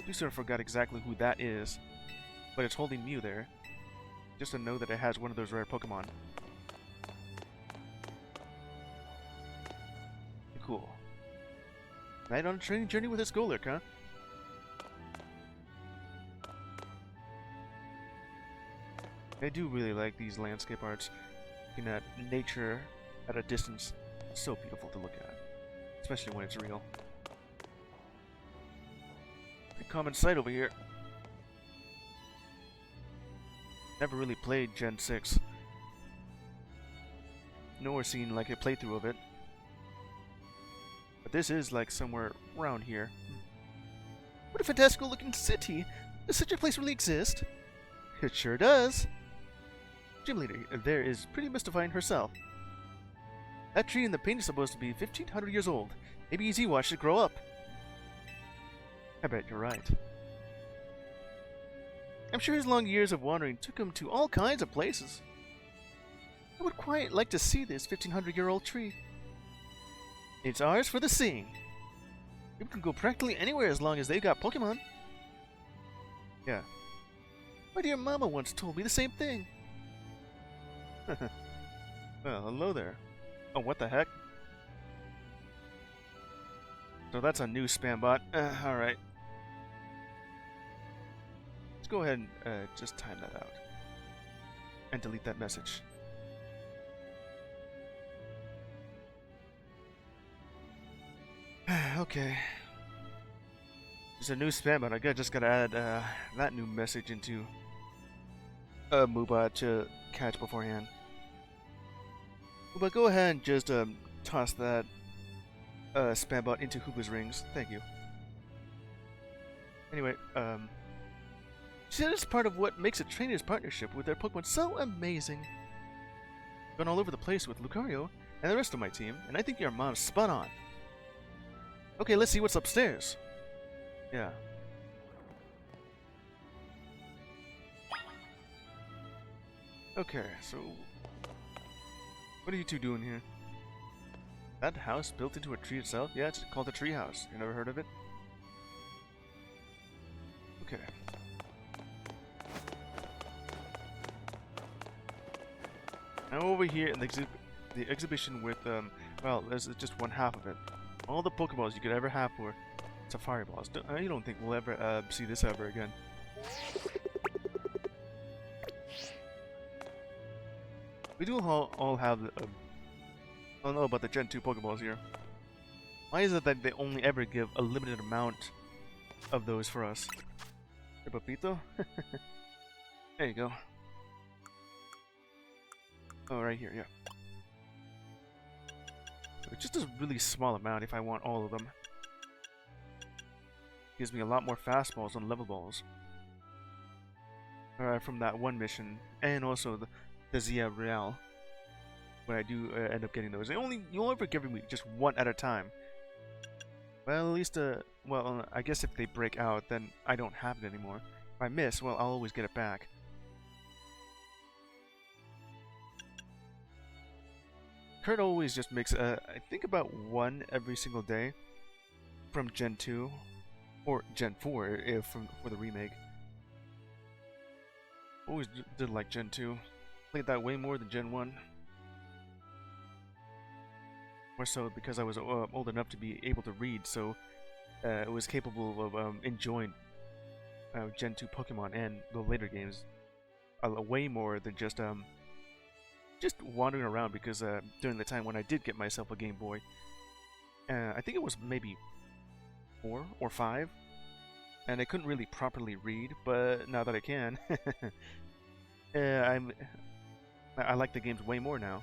I sort of forgot exactly who that is, but it's holding Mew there, just to know that it has one of those rare Pokemon. Cool. Night on a training journey with a Golurk, huh? I do really like these landscape arts. Looking at nature at a distance, it's so beautiful to look at, especially when it's real. Pretty common sight over here. Never really played Gen 6. Nor seen like a playthrough of it. But this is like somewhere around here. What a fantastical looking city! Does such a place really exist? It sure does! Gym leader there is pretty mystifying herself. That tree in the paint is supposed to be 1,500 years old. Maybe EZ watched it grow up. I bet you're right. I'm sure his long years of wandering took him to all kinds of places. I would quite like to see this 1,500-year-old tree. It's ours for the seeing. People can go practically anywhere as long as they've got Pokemon. Yeah. My dear mama once told me the same thing. Well, hello there. Oh, what the heck? So that's a new spam bot. Alright. Let's go ahead and just time that out. And delete that message. Okay. There's a new spam bot. I just gotta add that new message into Muba to catch beforehand. But go ahead and just toss that spam bot into Hooba's rings. Thank you. Anyway, see, that is part of what makes a trainer's partnership with their Pokemon so amazing. Gone all over the place with Lucario and the rest of my team, and I think your mom's spot on. Okay, let's see what's upstairs. Yeah. Okay, so what are you two doing here? That house built into a tree itself? Yeah, it's called a tree house. You never heard of it? Okay. Now over here in the exhibition with, well, there's just one half of it. All the Pokeballs you could ever have for Safari Balls. You don't think we'll ever see this ever again. We do all have, I don't know about the Gen 2 Pokeballs here. Why is it that they only ever give a limited amount of those for us? Hey, Papito? There you go. Oh, right here, yeah. It's just a really small amount if I want all of them. Gives me a lot more fastballs and level balls. From that one mission, and also the Zia Real. When I do end up getting those. You'll ever give me just one at a time. Well, at least, well, I guess if they break out, then I don't have it anymore. If I miss, well, I'll always get it back. Kurt always just makes, I think about one every single day from Gen 2, or Gen 4 if for the remake. Always did like Gen 2. Played that way more than Gen 1. More so because I was old enough to be able to read, so it was capable of enjoying Gen 2 Pokemon and the later games way more than just wandering around, because during the time when I did get myself a Game Boy, I think it was maybe 4 or 5, and I couldn't really properly read, but now that I can, I like the games way more now.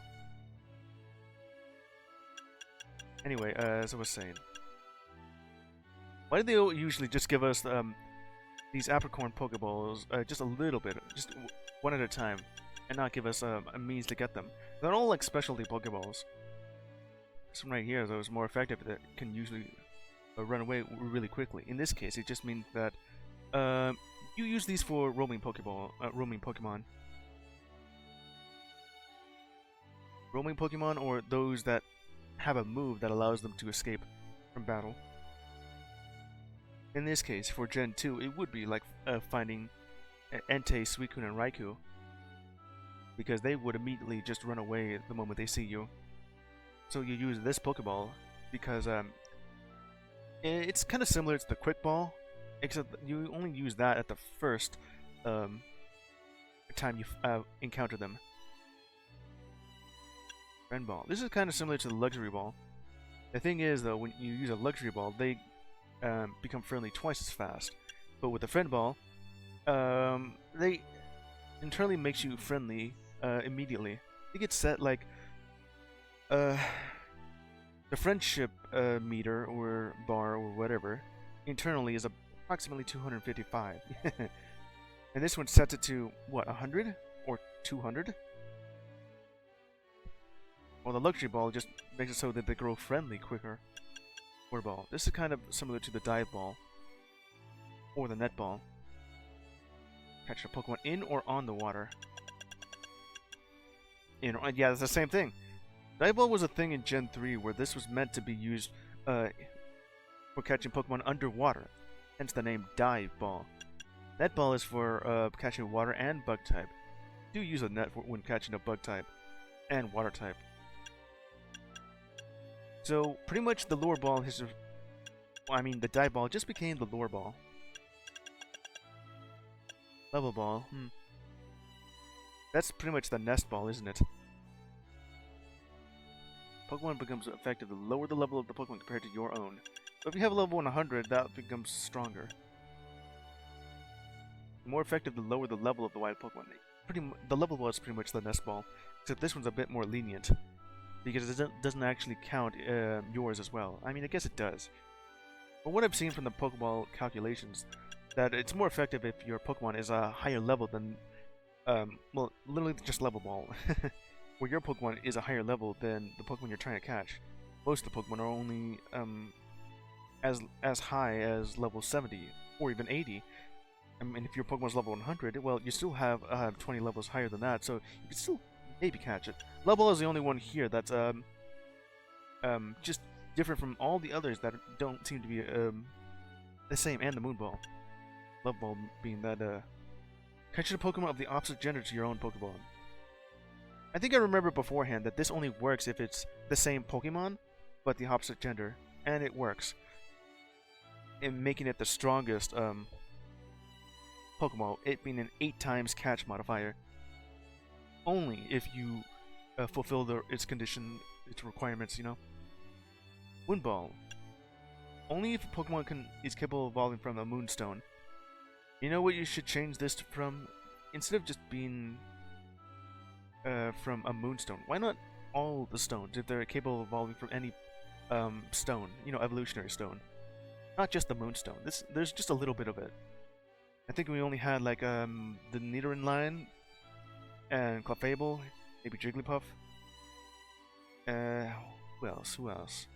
Anyway, as I was saying, why do they usually just give us these apricorn Pokeballs just a little bit, just one at a time, and not give us a means to get them? They're all like specialty Pokeballs. This one right here, though, is more effective. That can usually run away really quickly. In this case, it just means that you use these for roaming Pokemon. Roaming Pokemon, or those that have a move that allows them to escape from battle. In this case, for Gen 2, it would be like finding Entei, Suicune, and Raikou, because they would immediately just run away the moment they see you. So you use this Pokeball because it's kind of similar to the Quick Ball, except you only use that at the first time you encounter them. Friend Ball. This is kind of similar to the Luxury Ball. The thing is, though, when you use a Luxury Ball, they become friendly twice as fast. But with the Friend Ball, they internally makes you friendly immediately. They get set like the friendship meter or bar or whatever internally is approximately 255. And this one sets it to what, 100 or 200? Well, the Luxury Ball just makes it so that they grow friendly quicker. Water Ball. This is kind of similar to the Dive Ball or the Net Ball. Catch a Pokemon in or on the water. Yeah, it's the same thing. Dive Ball was a thing in Gen 3 where this was meant to be used for catching Pokemon underwater, hence the name Dive Ball. Net Ball is for catching water and bug type. Do use a net when catching a bug type and water type. So pretty much the Lure Ball has, the Dive Ball just became the Lure Ball. Level Ball, that's pretty much the Nest Ball, isn't it? Pokemon becomes effective the lower the level of the Pokemon compared to your own. So if you have a level 100, that becomes stronger. The more effective the lower the level of the wild Pokemon. The level ball is pretty much the Nest Ball, except this one's a bit more lenient, because it doesn't actually count yours as well. I mean, I guess it does. But what I've seen from the Pokeball calculations, that it's more effective if your Pokemon is a higher level than, well, literally just level ball. Where your Pokemon is a higher level than the Pokemon you're trying to catch. Most of the Pokemon are only as high as level 70 or even 80. I mean, if your Pokemon's level 100, well, you still have 20 levels higher than that, so you can still maybe catch it. Level is the only one here that's just different from all the others that don't seem to be the same, and the Moon Ball. Love Ball being that catching a Pokemon of the opposite gender to your own Pokemon. I think I remember beforehand that this only works if it's the same Pokemon, but the opposite gender, and it works. In making it the strongest Pokemon, it being an 8 times catch modifier. Only if you fulfill its condition, its requirements, you know. Wind Ball. Only if a Pokemon is capable of evolving from a Moonstone. You know what you should change this from? Instead of just being from a Moonstone, why not all the stones if they're capable of evolving from any stone, you know, evolutionary stone? Not just the Moonstone. There's just a little bit of it. I think we only had like the Nidoran line and Clefable, maybe Jigglypuff. Who else? Who else?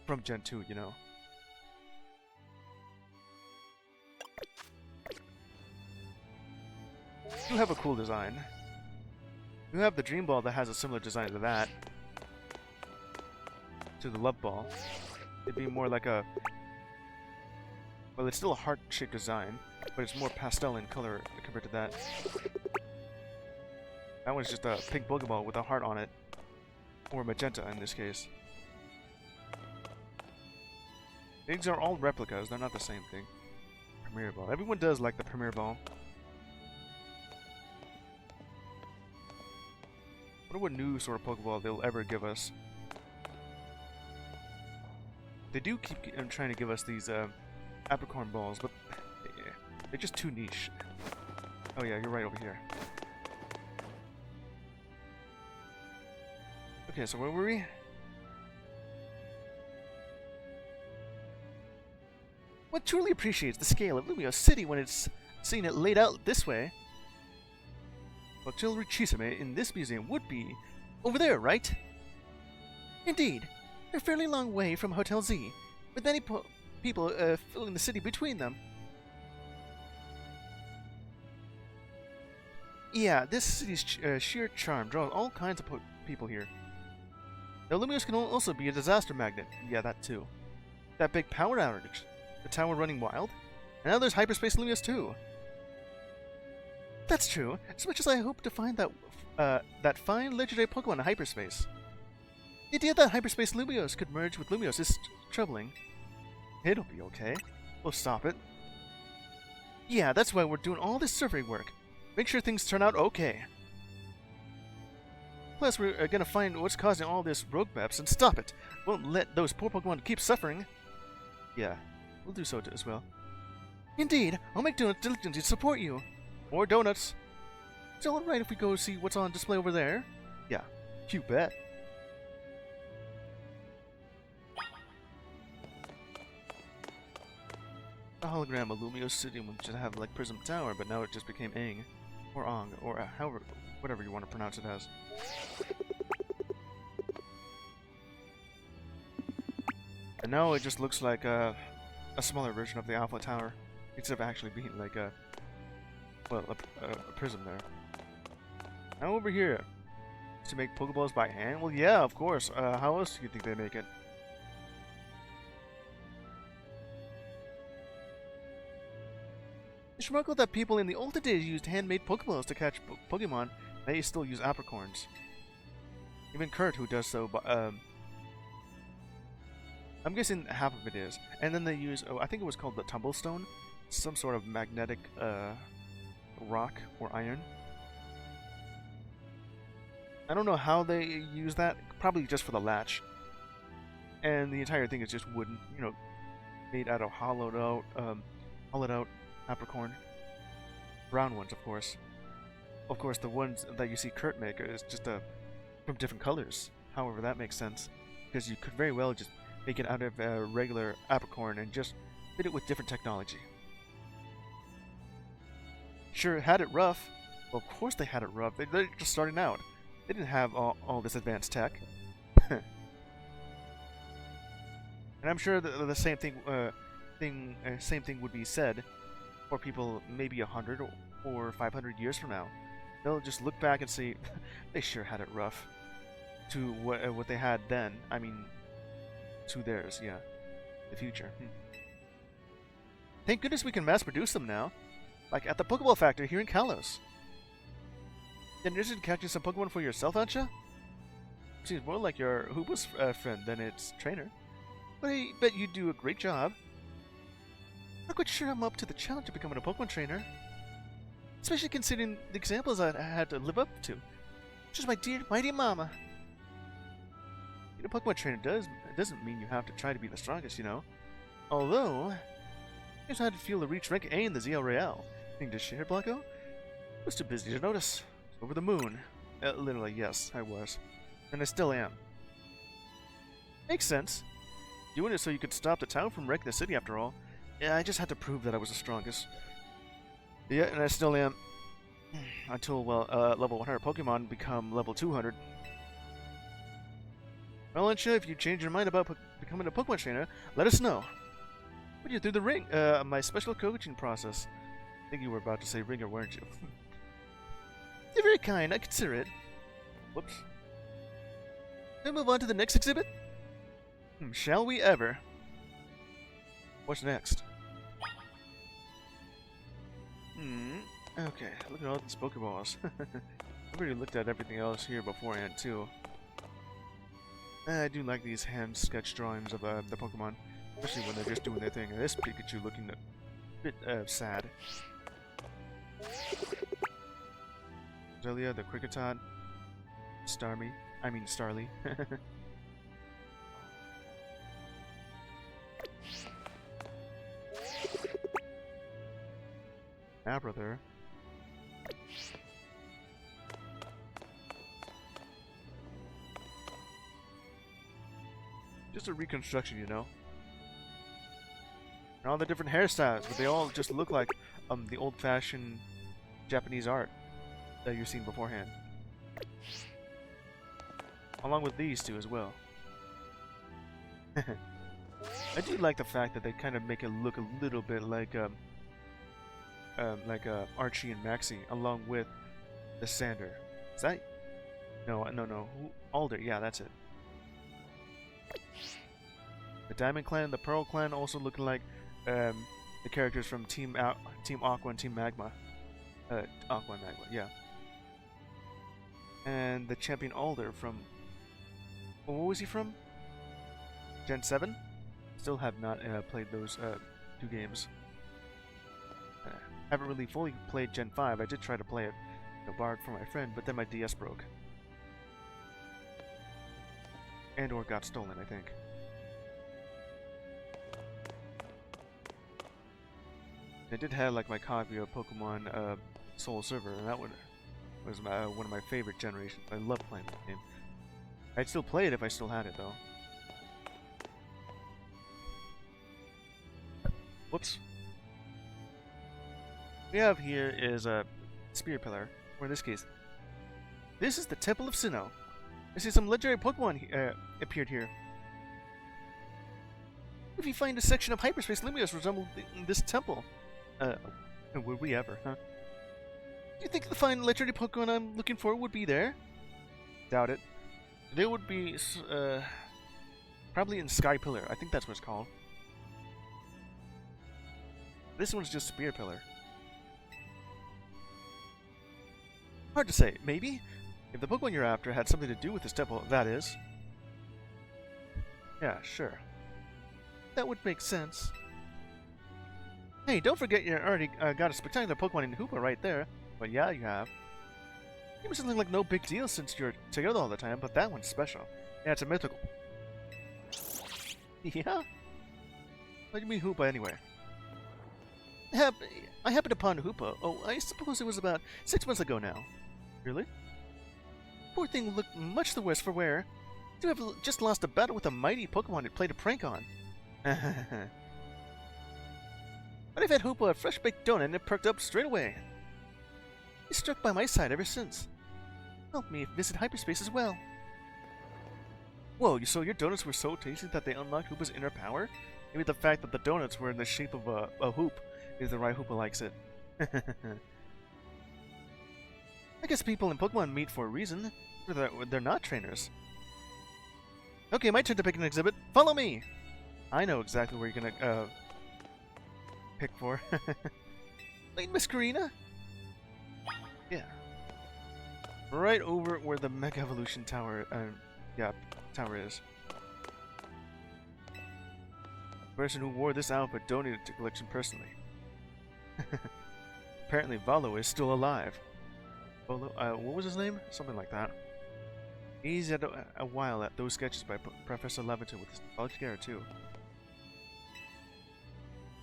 From Gen 2, you know. You have a cool design. You have the Dream Ball that has a similar design to that. To the Love Ball. It'd be more like a... Well, it's still a heart-shaped design, but it's more pastel in color compared to that. That one's just a pink Pokeball with a heart on it. Or magenta in this case. These are all replicas, they're not the same thing. Premier Ball. Everyone does like the Premier Ball. I wonder what new sort of Pokeball they'll ever give us. They do keep trying to give us these Apricorn Balls, but They're just too niche. Oh yeah, you're right over here. Okay, so where were we? One truly appreciates the scale of Lumio City when it's seen it laid out this way. Hotel Chisame in this museum would be over there, right? Indeed. They're a fairly long way from Hotel Z, with many people filling the city between them. Yeah, this city's sheer charm draws all kinds of people here. Now, Lumios can also be a disaster magnet. Yeah, that too. That big power outage, the tower running wild, and now there's hyperspace Lumios too. That's true. As much as I hope to find that fine legendary Pokemon in hyperspace, the idea that hyperspace Lumios could merge with Lumios is troubling. It'll be okay. We'll stop it. Yeah, that's why we're doing all this survey work. Make sure things turn out okay. Plus, we're gonna find what's causing all this rogue maps and stop it. Won't let those poor Pokemon keep suffering. Yeah, we'll do so as well. Indeed, I'll make donuts diligently to support you. More donuts. Is it alright if we go see what's on display over there? Yeah, you bet. A hologram of Lumio City would just have like Prism Tower, but now it just became Aang. Or Ong, or however, whatever you want to pronounce it as. And now it just looks like a smaller version of the Alpha Tower, instead of actually being like a prism there. Now over here, to make Pokeballs by hand? Well, yeah, of course. How else do you think they make it? It's remarkable that people in the older days used handmade Pokeballs to catch Pokemon. They still use apricorns. Even Kurt, who does so, but I'm guessing half of it is. And then they use, I think it was called the Tumblestone, some sort of magnetic rock or iron. I don't know how they use that. Probably just for the latch. And the entire thing is just wooden, you know, made out of hollowed out apricorn. Brown ones, of course. Of course, the ones that you see Kurt make is just from different colors. However, that makes sense, because you could very well just make it out of regular apricorn and just fit it with different technology. Sure, had it rough. Well, of course they had it rough. They're just starting out. They didn't have all this advanced tech. And I'm sure the same thing would be said for people maybe 100 or 500 years from now. They'll just look back and see they sure had it rough to what they had then. I mean, to theirs, yeah, the future. Thank goodness we can mass produce them now, like at the Pokeball factory here in Kalos. You're interested in catching some Pokemon for yourself, aren't you? Seems more like your Hooba's friend than its trainer. But I bet you do a great job. Not quite sure I'm up to the challenge of becoming a Pokemon trainer. Especially considering the examples I had to live up to. Just my dear, mighty mama. Being a Pokemon trainer doesn't mean you have to try to be the strongest, you know. Although, here's how to feel to reach rank A in the ZL Royale. Thing to share, Blanco? I was too busy to notice. Over the moon. Literally, yes, I was. And I still am. Makes sense. Doing it so you could stop the town from wrecking the city after all. Yeah, I just had to prove that I was the strongest. Yeah, and I still am. Until, well, level 100 Pokemon become level 200. Well, Ansha, if you change your mind about becoming a Pokemon trainer, let us know. Put you through the ring, my special coaching process. I think you were about to say ringer, weren't you? You're very kind, I consider it. Whoops. Then move on to the next exhibit? Shall we ever? What's next? Okay, look at all these Pokeballs. I've already looked at everything else here beforehand, too. I do like these hand sketch drawings of the Pokemon, especially when they're just doing their thing. And this Pikachu looking a bit sad. Zelia, the Kricketot, Starly. Abra there. Just a reconstruction, you know. And all the different hairstyles, but they all just look like the old-fashioned Japanese art that you've seen beforehand. Along with these two as well. I do like the fact that they kind of make it look a little bit like Archie and Maxie, along with the Sander. Is that? No. Alder. Yeah, that's it. The Diamond Clan, the Pearl Clan, also looking like the characters from Team Aqua and Team Magma. Aqua and Magma, yeah. And the Champion Alder from... What was he from? Gen 7? Still have not played those 2 games. Haven't really fully played Gen 5. I did try to play it, borrowed from my friend, but then my DS broke. And or got stolen, I think. I did have like my copy of Pokemon Soul Silver, and that one was one of my favorite generations. I love playing that game. I'd still play it if I still had it, though. Whoops. What we have here is a Spear Pillar, or in this case, this is the Temple of Sinnoh. I see some legendary Pokemon appeared here. If you find a section of hyperspace Limios resemble this temple, would we ever, huh? Do you think the fine legendary Pokemon I'm looking for would be there? Doubt it. They would be, probably in Sky Pillar. I think that's what it's called. This one's just Spear Pillar. Hard to say. Maybe? If the Pokemon you're after had something to do with this temple, that is. Yeah, sure. That would make sense. Hey, don't forget you already got a spectacular Pokemon in Hoopa right there. But yeah, you have. It was something like no big deal since you're together all the time, but that one's special. Yeah, it's a mythical. Yeah? What do you mean Hoopa anyway? I happened upon Hoopa. Oh, I suppose it was about 6 months ago now. Really? Poor thing looked much the worse for wear. You have just lost a battle with a mighty Pokemon it played a prank on. But I've had Hoopa a fresh-baked donut and it perked up straight away. He's stuck by my side ever since. Helped me visit hyperspace as well. Whoa, so your donuts were so tasty that they unlocked Hoopa's inner power? Maybe the fact that the donuts were in the shape of a hoop is the right Hoopa likes it. I guess people in Pokemon meet for a reason. They're not trainers. Okay, my turn to pick an exhibit. Follow me! I know exactly where you're gonna pick for. Like Miss Karina? Yeah. Right over where the Mega Evolution Tower, tower is. The person who wore this outfit donated to collection personally. Apparently Valo is still alive. Valo, what was his name? Something like that. He's had a while at those sketches by Professor Leviton with his college gear too.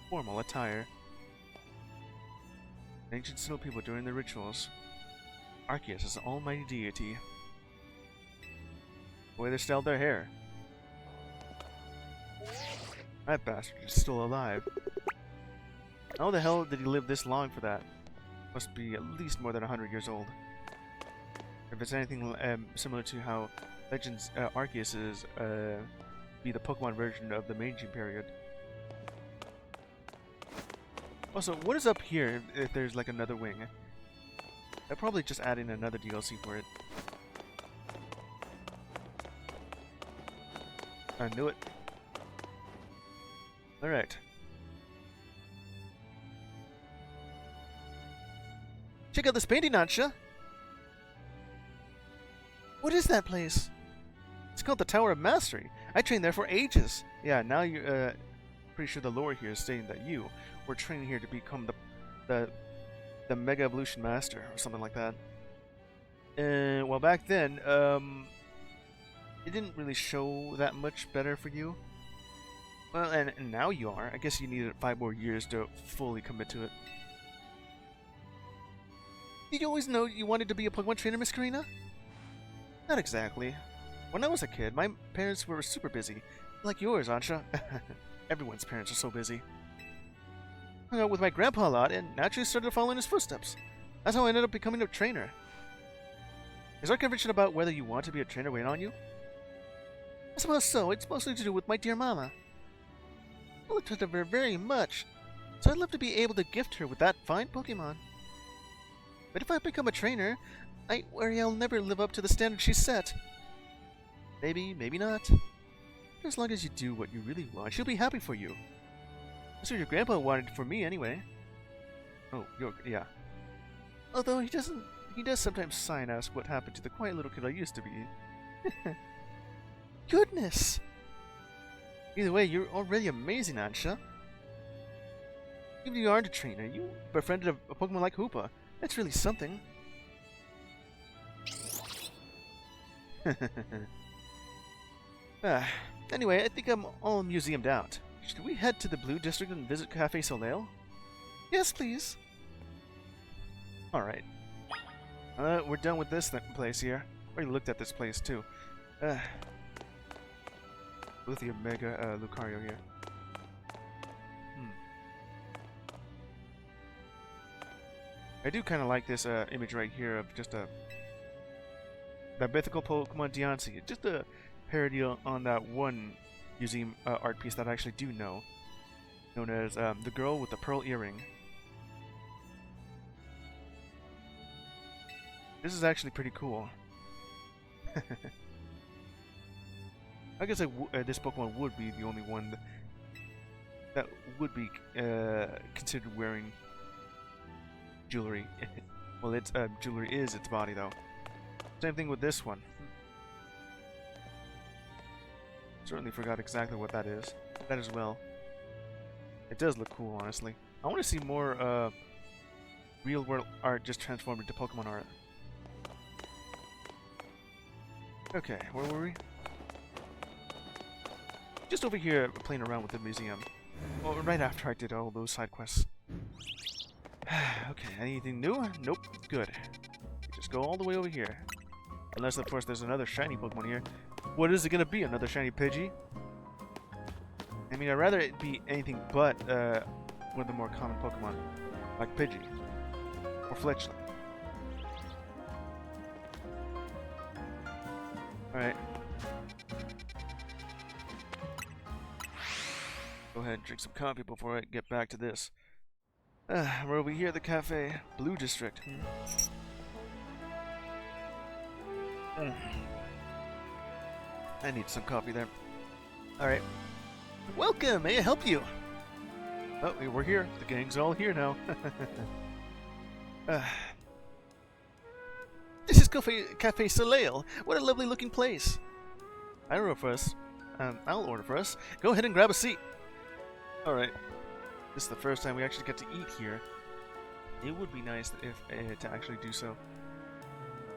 Formal attire. Ancient snow people during their rituals. Arceus is an almighty deity. The way they styled their hair. That bastard is still alive. How the hell did he live this long for that? Must be at least more than 100 years old. If it's anything similar to how Legends Arceus is be the Pokemon version of the Meiji period. Also, what is up here if there's like another wing? They're probably just adding another DLC for it. I knew it. Alright. Check out this painting, Nansha! What is that place? It's called the Tower of Mastery. I trained there for ages. Yeah, now you're pretty sure the lore here is stating that you were training here to become the Mega Evolution Master or something like that. Well, back then, it didn't really show that much better for you. Well, and now you are. I guess you needed 5 more years to fully commit to it. Did you always know you wanted to be a Pokemon trainer, Miss Karina? Not exactly. When I was a kid, my parents were super busy. Like yours, Ansha. Everyone's parents are so busy. I hung out with my grandpa a lot and naturally started following his footsteps. That's how I ended up becoming a trainer. Is our convention about whether you want to be a trainer weighing on you? I suppose so. It's mostly to do with my dear mama. I looked up to her very much, so I'd love to be able to gift her with that fine Pokemon. But if I become a trainer, I worry I'll never live up to the standard she set. Maybe, maybe not. As long as you do what you really want, she'll be happy for you. That's what your grandpa wanted for me anyway. Oh, yeah. Although he does sometimes sigh and ask what happened to the quiet little kid I used to be. Goodness! Either way, you're already amazing, Ansha. Even if you aren't a trainer, you befriended a Pokemon like Hoopa. That's really something. Anyway, I think I'm all museumed out. Should we head to the Blue District and visit Cafe Soleil? Yes, please. Alright. We're done with this place here. Already looked at this place too. Lithium Mega Lucario here. I do kind of like this image right here of just that mythical Pokemon Deontay. Just a parody on that one museum art piece that I actually do know, known as the girl with the pearl earring. This is actually pretty cool. I guess this Pokemon would be the only one that would be considered wearing jewelry. Well, its jewelry is its body, though. Same thing with this one. Certainly forgot exactly what that is. That as well. It does look cool, honestly. I want to see more real-world art just transformed into Pokemon art. Okay, where were we? Just over here playing around with the museum. Well, right after I did all those side quests. Okay, anything new? Nope. Good. Just go all the way over here. Unless, of course, there's another shiny Pokemon here. What is it gonna be? Another shiny Pidgey? I mean, I'd rather it be anything but one of the more common Pokemon, like Pidgey or Fletchling. Alright. Go ahead and drink some coffee before I get back to this. We're over here at the cafe, Blue District. I need some coffee there. Alright. Welcome! May I help you? Oh, we're here. The gang's all here now. This is Cafe Soleil. What a lovely looking place. I'll order for us. Go ahead and grab a seat. Alright. This is the first time we actually get to eat here. It would be nice if to actually do so.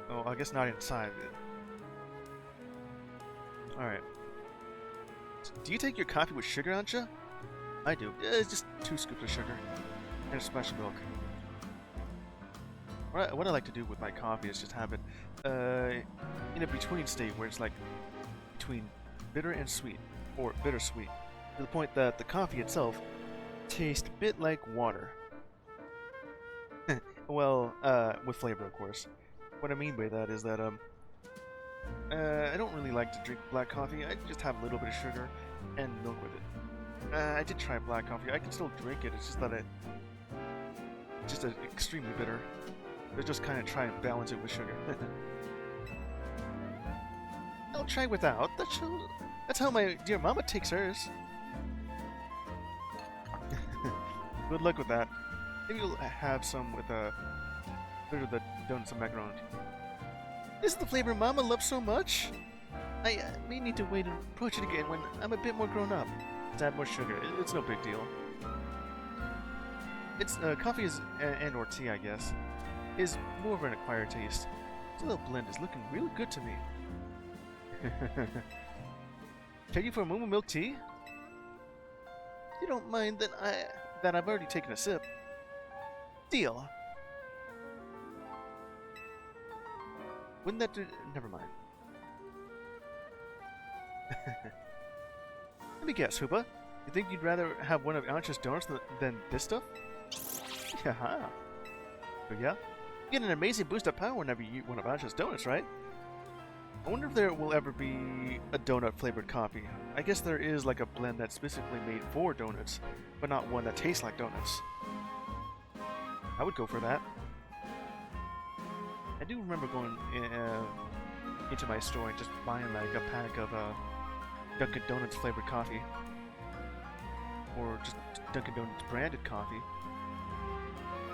Oh, I guess not inside. Alright. Do you take your coffee with sugar, Ansha? I do. It's just 2 scoops of sugar and a splash of milk. What I like to do with my coffee is just have it in a between state where it's like between bitter and sweet, or bittersweet, to the point that the coffee itself tastes a bit like water. Well, with flavor, of course. What I mean by that is that I don't really like to drink black coffee. I just have a little bit of sugar and milk with it. I did try black coffee. I can still drink it. It's just that it's just extremely bitter. I just kind of try and balance it with sugar. I'll try without. That's how my dear mama takes hers. Good luck with that. Maybe you'll have some with a bit of the donuts and macaroni. This is the flavor Mama loves so much. I may need to wait and approach it again when I'm a bit more grown up. To add more sugar. It's no big deal. It's coffee is and/or tea, I guess, is more of an acquired taste. This little blend is looking really good to me. Take you for a moo milk tea? If you don't mind, then I've already taken a sip. Deal. Wouldn't that do... Never mind. Let me guess, Hoopa. You think you'd rather have one of Ancha's donuts than this stuff? Haha. But yeah? You get an amazing boost of power whenever you eat one of Ancha's donuts, right? I wonder if there will ever be a donut-flavored coffee. I guess there is like a blend that's specifically made for donuts, but not one that tastes like donuts. I would go for that. I do remember going into my store and just buying like a pack of Dunkin' Donuts flavored coffee. Or just Dunkin' Donuts branded coffee.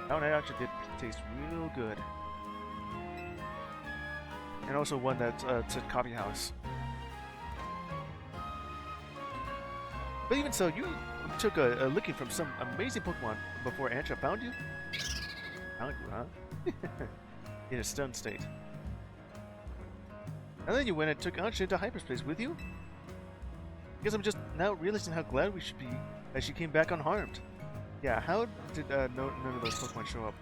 That one actually did taste real good. And also one that said Coffee House. But even so, you took a licking from some amazing Pokemon before Ancha found you? Found you, huh? In a stunned state. And then you went and took Ancha into hyperspace with you? Guess I'm just now realizing how glad we should be that she came back unharmed. Yeah, how did none of those Pokemon show up?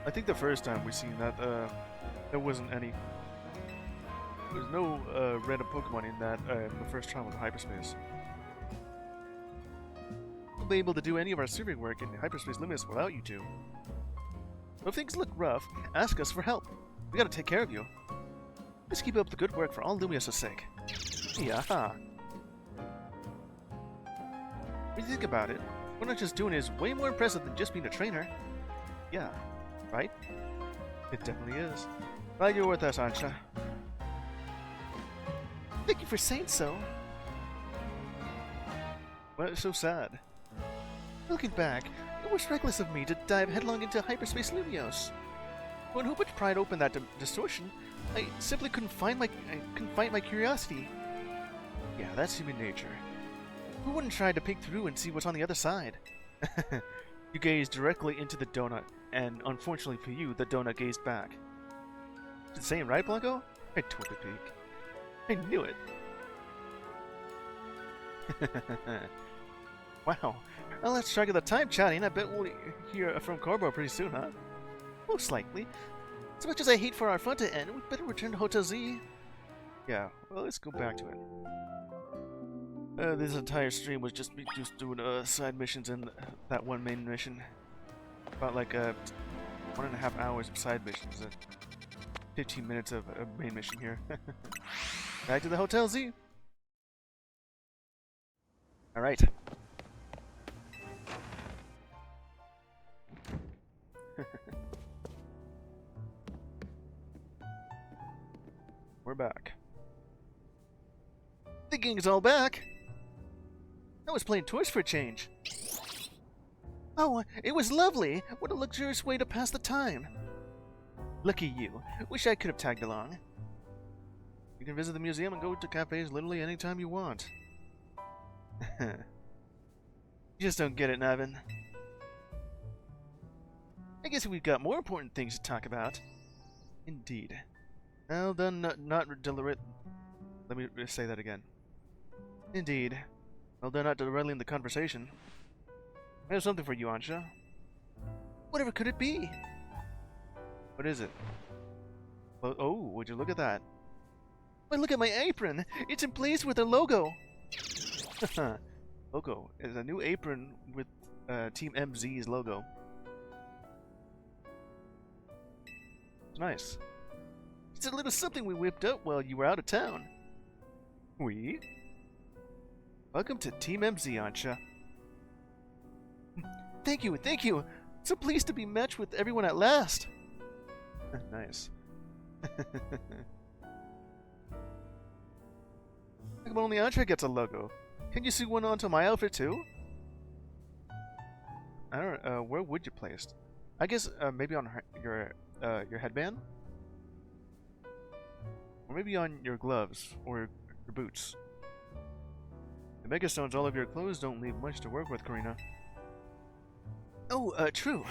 I think the first time we seen that, there wasn't any. There's no random Pokemon in that the first travel to hyperspace. We'll be able to do any of our surveying work in hyperspace limits without you two. If things look rough, ask us for help. We gotta take care of you. Let's keep up the good work for all Lumios' sake. Yeah. When you think about it, what Ancha's doing is way more impressive than just being a trainer. Yeah, right? It definitely is. Glad you're with us, Ancha. Thank you for saying so. Well, it's so sad. Looking back, it was reckless of me to dive headlong into hyperspace Lumios. When Hoopa pried open that distortion, I simply couldn't fight my curiosity. Yeah, that's human nature. Who wouldn't try to peek through and see what's on the other side? You gazed directly into the donut, and unfortunately for you, the donut gazed back. Insane, right, Blanco? I took a peek. I knew it. Wow. Well, let's track of the time chatting. I bet we'll hear from Corbo pretty soon, huh? Most likely. As much as I hate for our fun to end, we'd better return to Hotel Z. Yeah, well, let's go back to it. This entire stream was just me doing side missions and that one main mission. About like 1.5 hours of side missions and 15 minutes of a main mission here. Back to the Hotel Z. Alright. We're back. The gang's all back. I was playing toys for a change. Oh, it was lovely. What a luxurious way to pass the time. Lucky you. Wish I could have tagged along. You can visit the museum and go to cafes literally anytime you want. You just don't get it, Navin. I guess we've got more important things to talk about. Indeed. Well done, not deliberate. Let me say that again. Indeed. Well done, not derailing the conversation. I have something for you, Ancha. Whatever could it be? What is it? Well, oh, would you look at that? Why, look at my apron! It's in place with a logo! Logo is a new apron with Team MZ's logo. It's nice. It's a little something we whipped up while you were out of town. We? Welcome to Team MZ, Ancha. Thank you, thank you! So pleased to be matched with everyone at last! Nice. How come only Ancha gets a logo? Can you sew one onto my outfit too? I don't know, where would you place it? I guess maybe on your headband? Or maybe on your gloves, or your boots. The Megastones all over your clothes don't leave much to work with, Karina. Oh, true.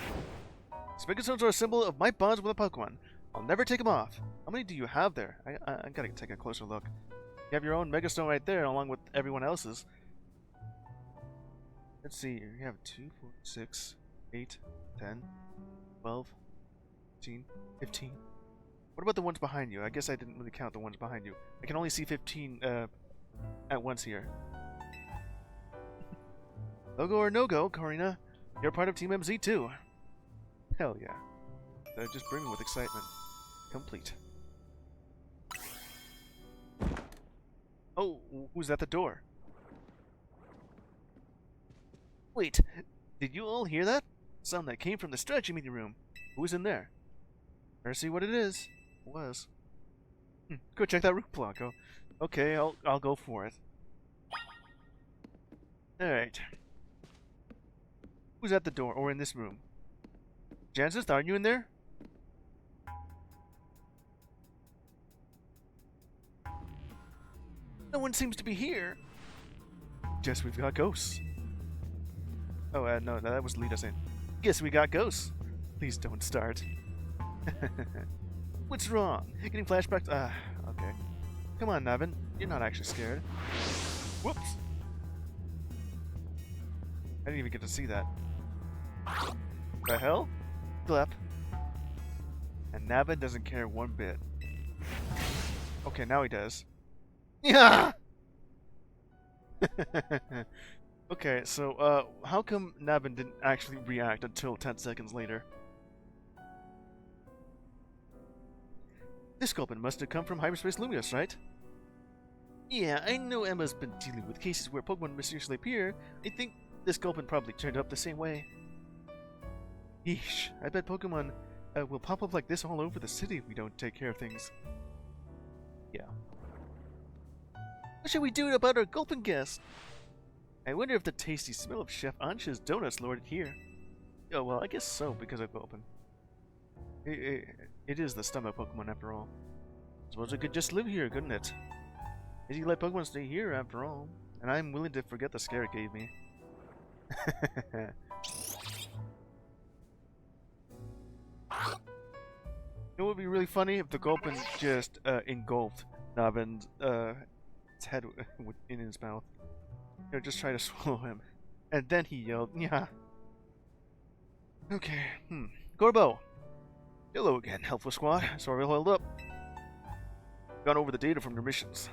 These Megastones are a symbol of my bonds with a Pokemon. I'll never take them off. How many do you have there? I gotta take a closer look. You have your own Megastone right there, along with everyone else's. Let's see, you have 2, 4, 6, 8, 10, 12, 15, 15. What about the ones behind you? I guess I didn't really count the ones behind you. I can only see 15 at once here. Logo or no-go, Karina. You're part of Team MZ too. Hell yeah. Just brimming with excitement. Complete. Oh, who's at the door? Wait, did you all hear that? Sound that came from the strategy meeting room. Who's in there? Better see what it is. Was. Go check that room, Blanco. Okay, I'll go for it. Alright. Who's at the door, or in this room? Jancis, are you in there? No one seems to be here. Guess we've got ghosts. Oh, no, that was lead us in. Guess we got ghosts. Please don't start. What's wrong? Getting flashbacks? Okay. Come on, Navin. You're not actually scared. Whoops. I didn't even get to see that. The hell? Glep. And Navin doesn't care one bit. Okay, now he does. Yeah! Okay, so, how come Navin didn't actually react until 10 seconds later? This sculpin must have come from Hyperspace Lumios, right? Yeah, I know Emma's been dealing with cases where Pokemon mysteriously appear. I think this sculpin probably turned up the same way. Yeesh, I bet Pokemon will pop up like this all over the city if we don't take care of things. Yeah. What should we do about our Gulpin guest? I wonder if the tasty smell of Chef Ansha's donuts lured it here. Oh, well, I guess so, because of Gulpin. It is the stomach Pokemon after all. Suppose it could just live here, couldn't it? Easy to let Pokemon stay here after all. And I'm willing to forget the scare it gave me. You know what would be really funny? If the Gulpin just engulfed Navin's head in his mouth. You know, just try to swallow him. And then he yelled, yeah. Okay, Gorbo! Hello again, Helpful Squad. Sorry we held up. Gone over the data from your missions.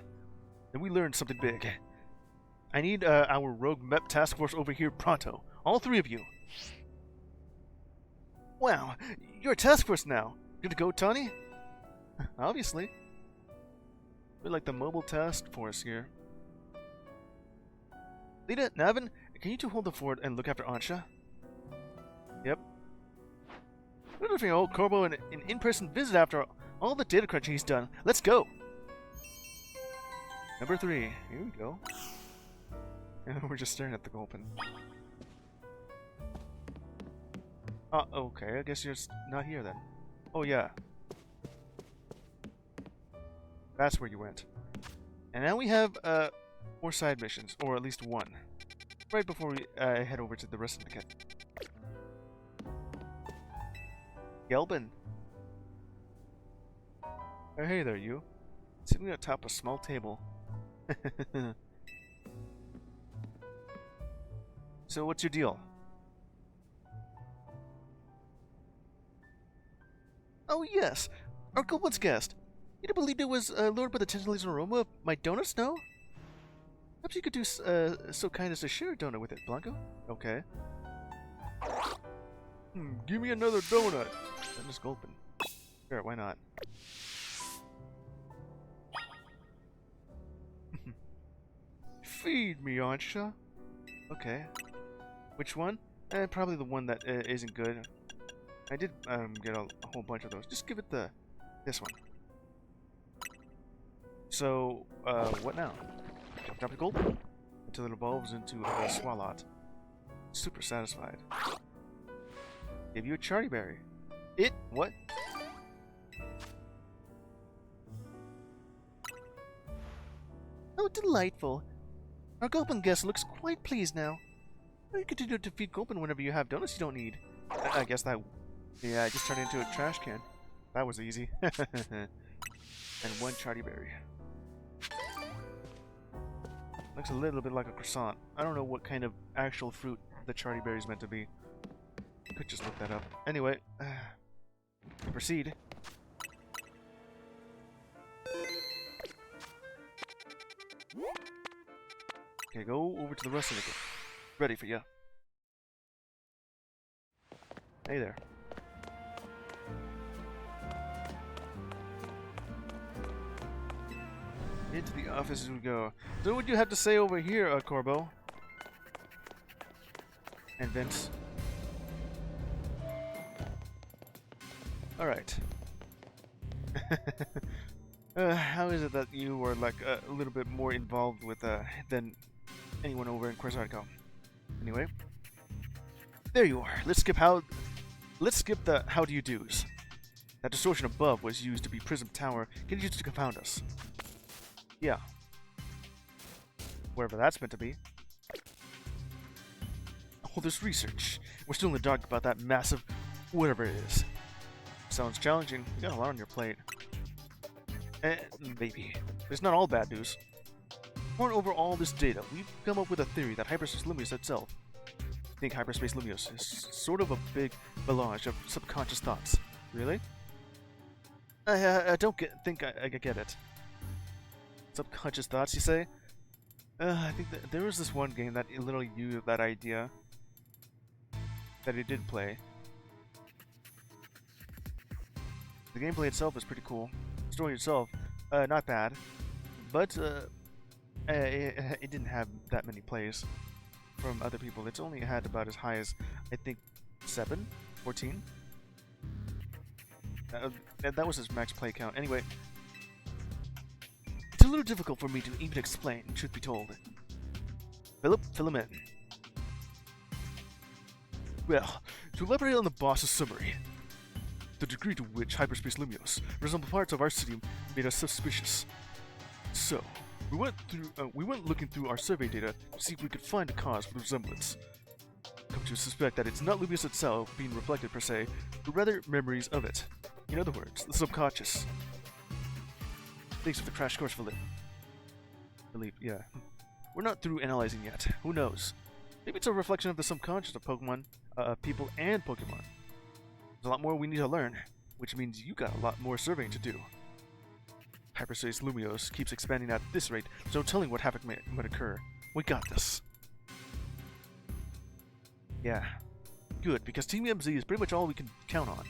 And we learned something big. I need our rogue MEP task force over here pronto. All 3 of you. Wow, you're a task force now. Good to go, Tawny? Obviously. We're like the mobile task force here. Lita, Navin, can you two hold the fort and look after Ansha? Yep. We're offering old Corbo an in-person visit after all the data crunching he's done. Let's go! Number 3. Here we go. And we're just staring at the Gulpin. Okay, I guess you're not here then. Oh yeah. That's where you went. And now we have, 4 side missions, or at least 1. Right before we head over to the rest of the kit. Gelbin. Oh, hey there, you. Sitting atop a small table. So, what's your deal? Oh, yes. Our Gulpin's guest. You'd have believed it was lured by the tantalizing aroma of my donuts, no? Perhaps you could do so kind as to share a donut with it, Blanco? Okay. Give me another donut. That is Gulpin. Sure, why not? Feed me, Ansha. Okay. Which one? Probably the one that isn't good. I did get a whole bunch of those. Just give it this one. So, what now? Drop the gold until it evolves into a Swalot. Super satisfied. Give you a Charty Berry. What? Oh, delightful. Our Gulpin guest looks quite pleased now. You continue to feed Gulpin whenever you have donuts you don't need. I guess that... Yeah, I just turned it into a trash can. That was easy. And 1 Charty Berry. Looks a little bit like a croissant. I don't know what kind of actual fruit the Charty Berry is meant to be. Could just look that up. Anyway, proceed. Okay, go over to the rest of it. Ready for you. Hey there. Into the office as we go. So what do you have to say over here, Corbo? And Vince. Alright. How is it that you were like a little bit more involved with than anyone over in Quasarco? Anyway. There you are. Let's skip the how do you do's. That distortion above was used to be Prism Tower, can used to confound us. Yeah. Wherever that's meant to be. Oh, there's research. We're still in the dark about that massive whatever it is. Sounds challenging. You got a lot on your plate. Maybe. But it's not all bad news. Pouring over all this data, we've come up with a theory that Hyperspace Lumios itself. I think Hyperspace Lumios is sort of a big melange of subconscious thoughts. Really? I don't think I get it. Subconscious thoughts, you say? I think that there was this one game that literally used that idea that it did play. The gameplay itself is pretty cool. The story itself, not bad, but it didn't have that many plays from other people. It's only had about as high as, I think, 14. That was his max play count. Anyway, it's a little difficult for me to even explain, truth be told. Philip, fill him in. Well, to elaborate on the boss's summary, the degree to which Hyperspace Lumios resemble parts of our city made us suspicious. So, we went looking through our survey data to see if we could find a cause for the resemblance. Come to suspect that it's not Lumios itself being reflected per se, but rather memories of it. In other words, the subconscious. Thanks for the crash course, Philip. Yeah. We're not through analyzing yet. Who knows? Maybe it's a reflection of the subconscious of Pokemon, people and Pokemon. There's a lot more we need to learn, which means you got a lot more surveying to do. Hyperspace Lumios keeps expanding at this rate, so no telling what havoc might occur. We got this. Yeah. Good, because Team MZ is pretty much all we can count on.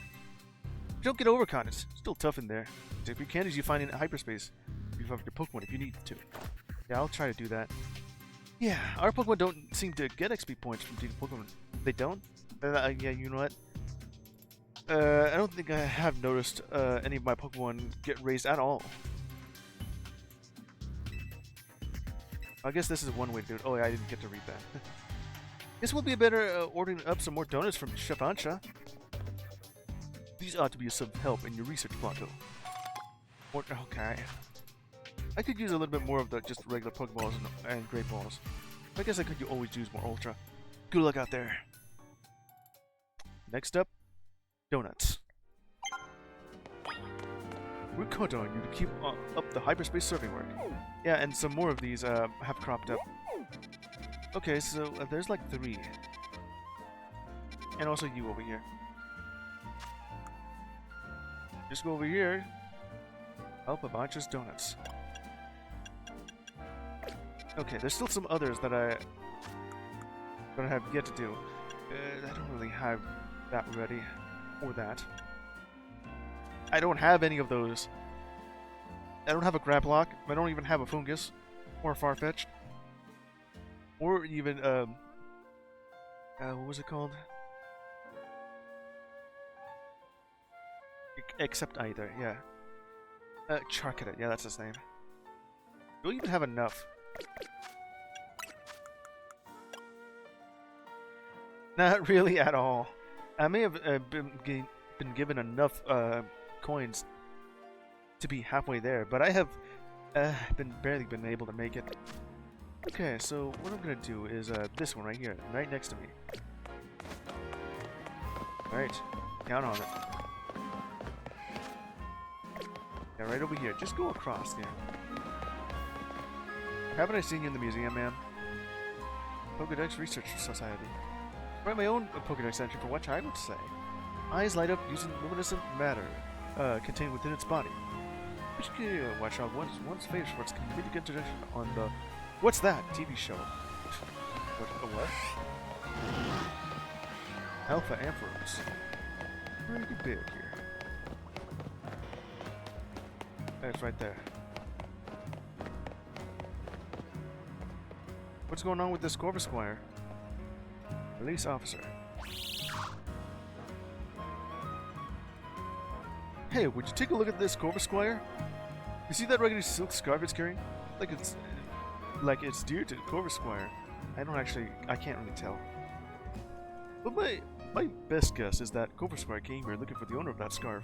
Don't get overconfident. It's still tough in there. Take your candies you find in hyperspace. Revive your Pokemon if you need to. Yeah, I'll try to do that. Yeah, our Pokemon don't seem to get XP points from team Pokemon. They don't? Yeah, you know what? I don't think I have noticed any of my Pokemon get raised at all. I guess this is one way to do it. Oh yeah, I didn't get to read that. Guess we'll be better ordering up some more donuts from Chef Ansha. These ought to be some help in your research, Plato. Okay. I could use a little bit more of the just regular Pokeballs and Great Balls. I guess I could always use more Ultra. Good luck out there. Next up, donuts. We're counting on you to keep up the hyperspace survey work. Yeah, and some more of these have cropped up. Okay, so there's like 3. And also you over here. Just go over here. Help a bunch of donuts. Okay, there's still some others that I have yet to do. I don't really have that ready. Or that. I don't have any of those. I don't have a Grablock. I don't even have a Fungus. Or a Farfetch'd. Or even, what was it called? Except either, yeah. Charcadet, yeah, that's his name. Do we even have enough? Not really at all. I may have been given enough coins to be halfway there, but I have barely been able to make it. Okay, so what I'm gonna do is this one right here, right next to me. Alright, count on it. Yeah, right over here. Just go across here. Haven't I seen you in the museum, man? Pokedex Research Society. Write my own Pokedex entry for what I would say. Eyes light up using luminescent matter contained within its body. Which Watchdog once famous for its comedic intervention on the What's that? TV show. What? Alpha Amphiros. Pretty big here. That's right there. What's going on with this Corvus Squire? Police officer. Hey, would you take a look at this Corvus Squire? You see that raggedy silk scarf it's carrying? Like it's dear to Corvus Squire. I can't really tell. But my best guess is that Corvus Squire came here looking for the owner of that scarf.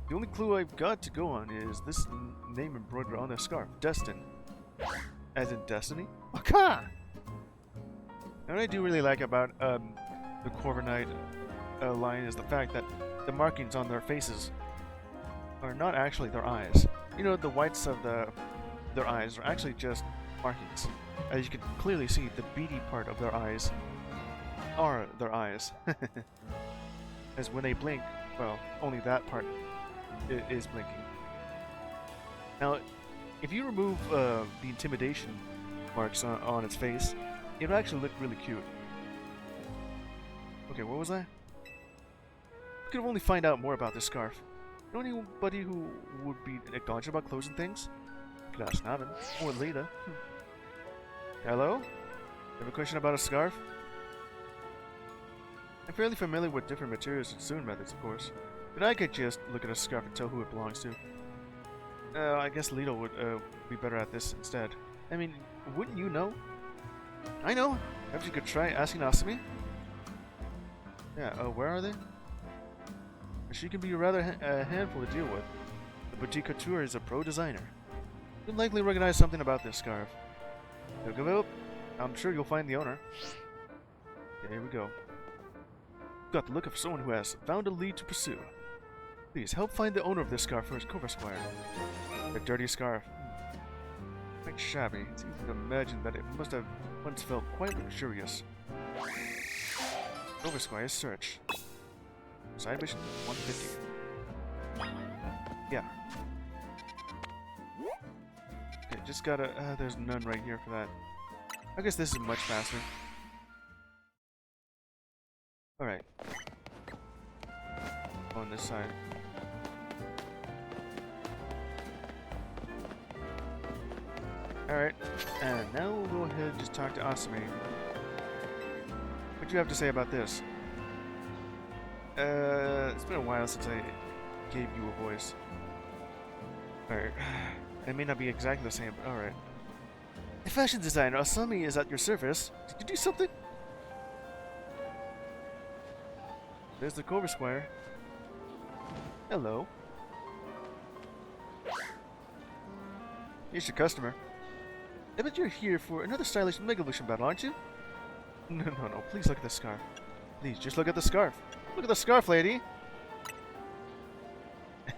The only clue I've got to go on is this name embroidered on the scarf, Destin. As in Destiny? Okay. And what I do really like about the Corviknight line is the fact that the markings on their faces are not actually their eyes. You know, the whites of their eyes are actually just markings. As you can clearly see, the beady part of their eyes are their eyes. As when they blink, well, only that part is blinking. Now, if you remove the intimidation marks on its face, it'll actually look really cute. Okay, what was I? Could only find out more about this scarf. Know anybody who would be knowledgeable about clothes and things? Could ask Navin or Leda. Hello? You have a question about a scarf? I'm fairly familiar with different materials and sewing methods, of course, but I could just look at a scarf and tell who it belongs to. I guess Leda would be better at this instead. I mean, wouldn't you know? I know! Perhaps you could try asking Asami? Yeah, where are they? She can be a rather handful to deal with. The boutique couture is a pro designer. You'll likely recognize something about this scarf. Look him up. I'm sure you'll find the owner. Okay, here we go. Got the look of someone who has found a lead to pursue. Please help find the owner of this scarf for his Corvus Squire. The dirty scarf. Quite shabby. It's easy to imagine that it must have once felt quite luxurious. Corvus Squire search. Side mission 150. Yeah. Okay, just gotta. There's none right here for that. I guess this is much faster. Alright. On this side. Alright. And now we'll go ahead and just talk to Asami. What do you have to say about this? It's been a while since I gave you a voice. Alright. It may not be exactly the same, but alright. The fashion designer, Asami is at your service. Did you do something? There's the Corvus Squire. Hello. Here's your customer. I bet you're here for another stylish Mega Evolution battle, aren't you? No, please look at the scarf. Please, just look at the scarf. Look at the scarf, lady!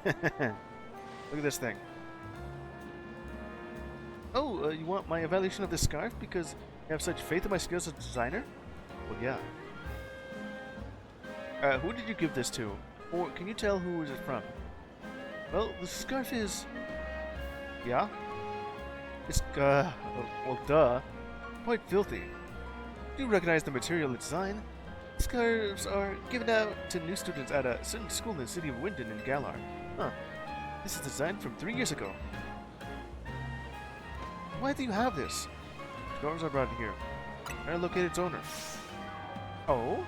Look at this thing. Oh, you want my evaluation of this scarf because you have such faith in my skills as a designer? Well, yeah. Who did you give this to? Or can you tell who is it from? Well, the scarf is... Yeah? It's, well, duh. Quite filthy. Do you recognize the material and design? Scarves are given out to new students at a certain school in the city of Winden in Galar. Huh. This is designed from 3 years ago. Why do you have this? Scarves are brought here. I located its owner. Oh?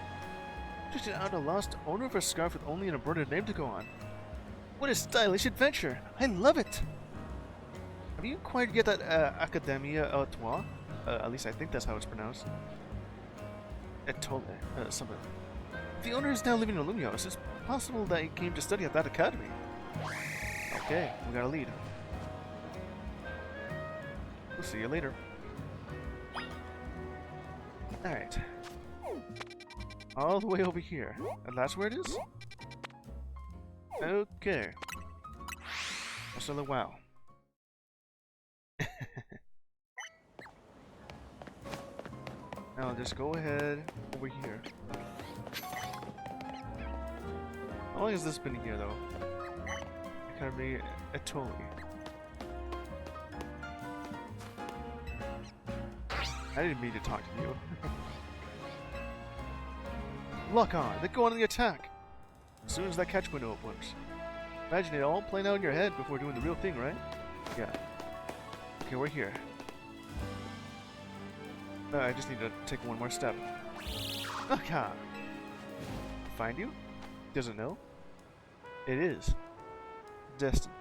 Just out a lost owner of a scarf with only an embroidered name to go on. What a stylish adventure! I love it! Have you inquired yet at Academia Autois? At least I think that's how it's pronounced. Totally. Something. The owner is now living in Lumios. It's possible that he came to study at that academy. Okay, we got a lead. We'll see you later. Alright. All the way over here. And that's where it is? Okay. That's a wow. Now just go ahead over here. How long has this been here though? Academy Atoli. I didn't mean to talk to you. Lock on, then go on the attack. As soon as that catch window opens. Imagine it all playing out in your head before doing the real thing, right? Yeah. Okay, we're here. I just need to take one more step. Okay. Find you? Doesn't know? It is. Destined.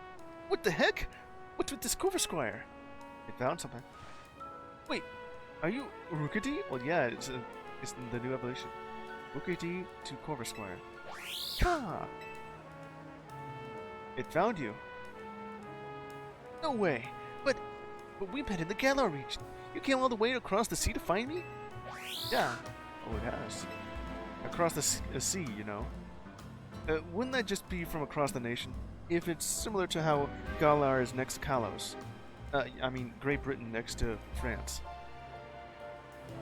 What the heck? What's with this Cover Squire? I found something. Wait, are you Rukity? Well, yeah, it's the new evolution. Rukity to Cover Squire. Ka! It found you. No way! But we met in the Galar region. You came all the way across the sea to find me? Yeah. Oh, it has. Across the sea, you know. Wouldn't that just be from across the nation? If it's similar to how Galar is next to Kalos. I mean, Great Britain next to France.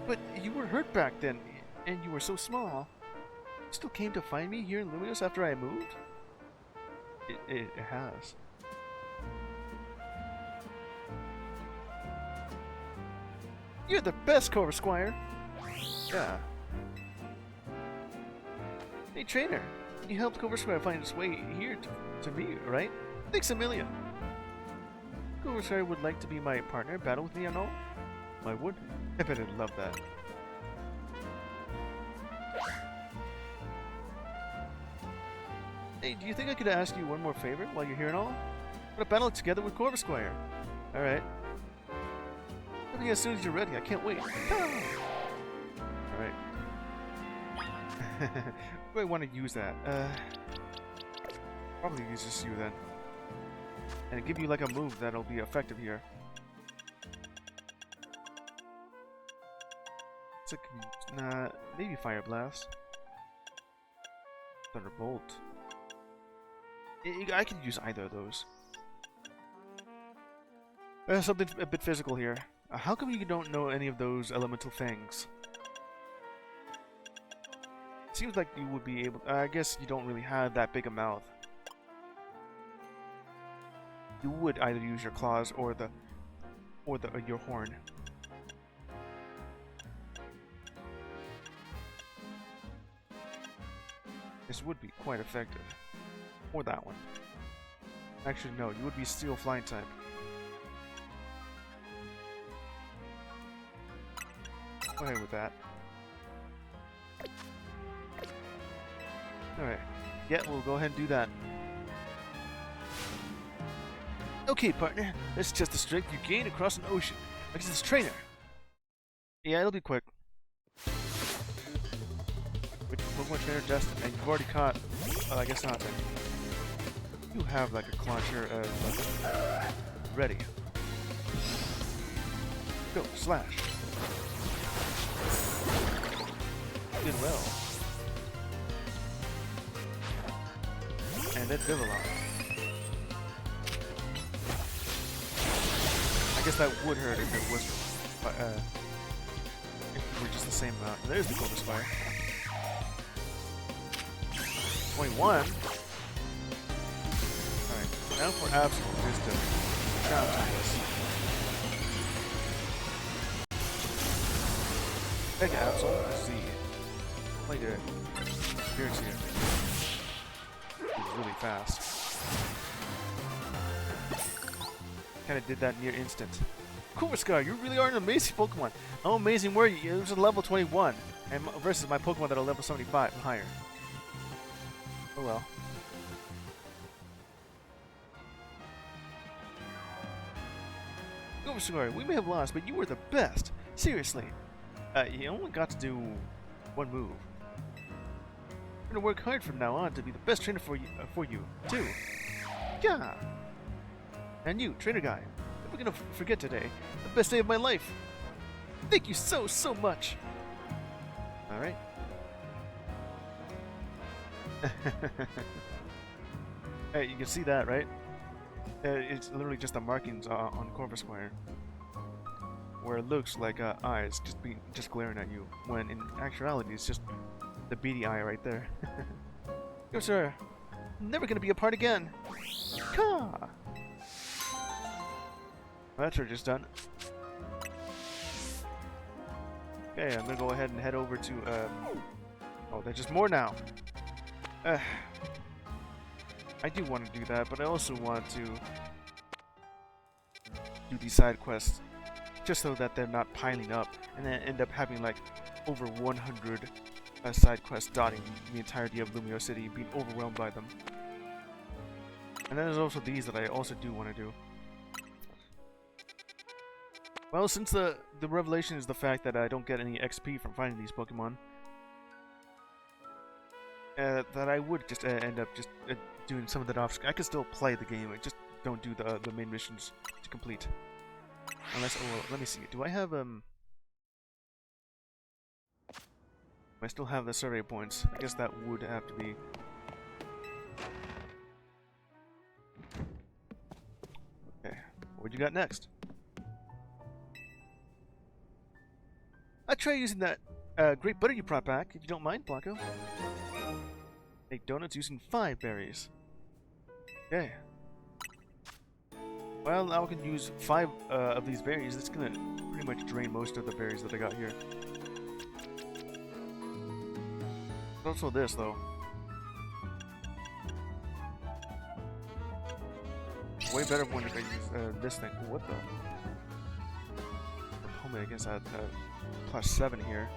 But you were hurt back then, and you were so small. You still came to find me here in Luminous after I moved? It has. You're the best, Cover Squire! Yeah. Hey, trainer! You helped Cover Squire find its way here to me, right? Thanks a million! Cover Squire would like to be my partner, battle with me and all? I would. I bet I'd love that. Hey, do you think I could ask you one more favor while you're here and all? I want to battle together with Cover Squire. Alright. Let me as soon as you're ready. I can't wait. Alright. Do I want to use that? Probably use just you then. And give you like a move that'll be effective here. It's like, nah, maybe Fire Blast. Thunderbolt. I could use either of those. Something a bit physical here. How come you don't know any of those elemental things? Seems like you would be able. I guess you don't really have that big a mouth. You would either use your claws or your horn. This would be quite effective. Or that one. Actually, no. You would be Steel Flying type. Go ahead with that. Alright. Yeah, we'll go ahead and do that. Okay, partner. That's just the strength you gain across an ocean. Like this trainer. Yeah, it'll be quick. Pokemon Trainer Destin, and you've already caught. Oh, I guess not then. You have like a clauncher ready. Go, slash. Did well. And then Vivillon. I guess that would hurt if it was if it were just the same amount. And there's the Cover Squire. 21. Alright, now for absolute wisdom. Counter this. Mega Absol, Z. Play good. Appearance here. It's really fast. Kinda did that near instant. Cover Squire, you really are an amazing Pokemon. How amazing were you? It was a level 21. And versus my Pokemon that are level 75 and higher. Oh well. Cover Squire, we may have lost, but you were the best. Seriously. You only got to do one move. We're gonna work hard from now on to be the best trainer for you too. Yeah. And you, trainer guy, if we're gonna forget today, the best day of my life. Thank you so much. All right. Hey, you can see that, right? It's literally just the markings on Cover Squire, where it looks like eyes just glaring at you, when in actuality it's just the beady eye right there. Yo, sir, I'm never gonna be apart again. Ka! Well, that's just done. Okay, I'm gonna go ahead and head over to, oh, there's just more now. I do want to do that, but I also want to do these side quests just so that they're not piling up and then end up having like over 100 side quests dotting the entirety of Lumio City, being overwhelmed by them. And then there's also these that I also do want to do. Well, since the revelation is the fact that I don't get any XP from finding these Pokemon, that I would just end up just doing some of that off-screen. I could still play the game, I just don't do the main missions to complete. Unless, oh, well, let me see. Do I have I still have the survey points. I guess that would have to be. Okay, what you got next? I'd try using that great butter you brought back, if you don't mind, Blanco. Make donuts using 5 berries. Okay. Well, now I can use 5 of these berries. That's gonna pretty much drain most of the berries that I got here. There's also this, though. Way better one if I use this thing. What the? Oh, I guess I had +7 here.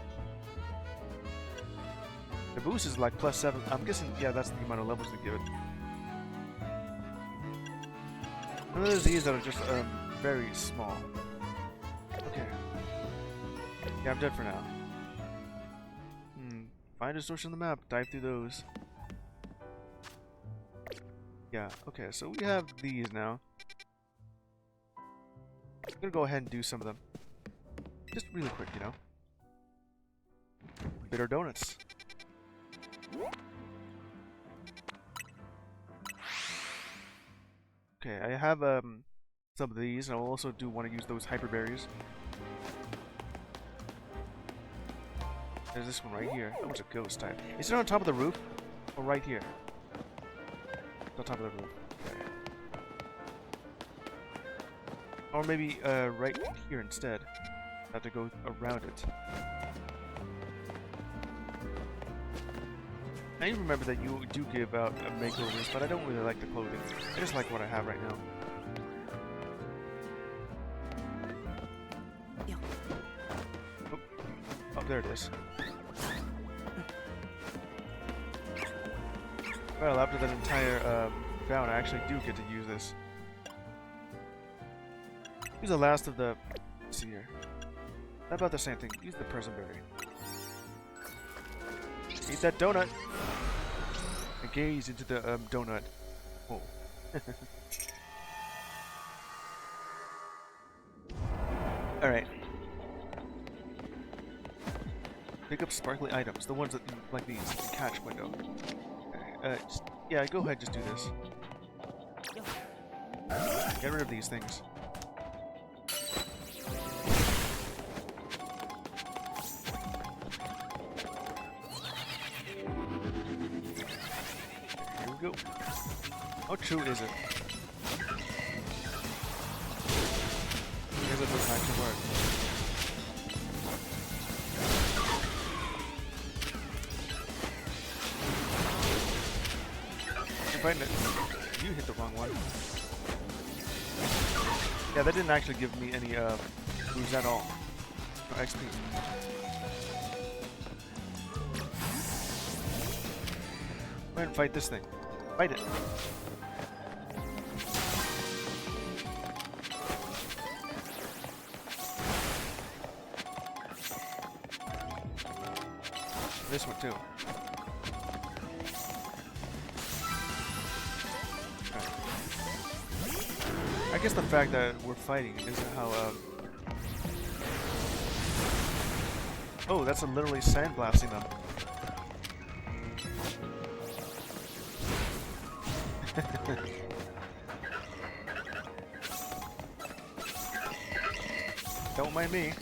The boost is like +7. I'm guessing, yeah, that's the amount of levels they give it. And there's these that are just very small. Okay. Yeah, I'm dead for now. Find a source on the map. Dive through those. Yeah, okay, so we have these now. I'm gonna go ahead and do some of them. Just really quick, you know. Bitter donuts. Okay, I have some of these, and I also do want to use those hyper berries. There's this one right here. That was a ghost type. Is it on top of the roof? Or right here? It's on top of the roof. Okay. Or maybe right here instead. I have to go around it. I remember that you do give out makeovers, but I don't really like the clothing. I just like what I have right now. Oh, there it is. Well, after that entire round, I actually do get to use this. Use the last of the... Let's see here. How about the same thing? Use the Person Berry. Eat that donut! And gaze into the donut. Oh. Alright. Pick up sparkly items, the ones that, like these, the catch window. Yeah, go ahead, just do this. Get rid of these things. Here we go. How true is it? I guess it doesn't actually work. You hit the wrong one. Yeah, that didn't actually give me any boost at all. No XP. Go ahead and fight this thing. Fight it. This one too. I guess the fact that we're fighting is how, oh, that's literally sandblasting them. Don't mind me.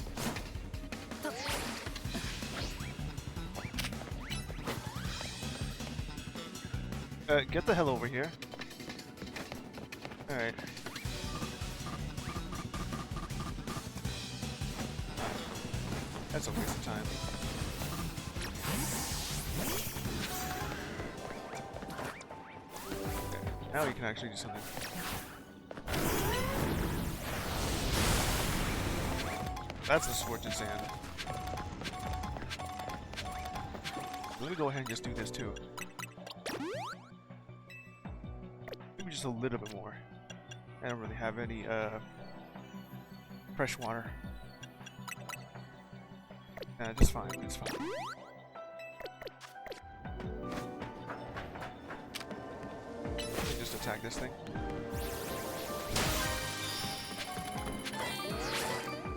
Get the hell over here. Alright. That's a waste of time. Okay, now you can actually do something. That's the scorching sand. Let me go ahead and just do this too. Maybe just a little bit more. I don't really have any fresh water. Just fine, it's fine. Let me just attack this thing.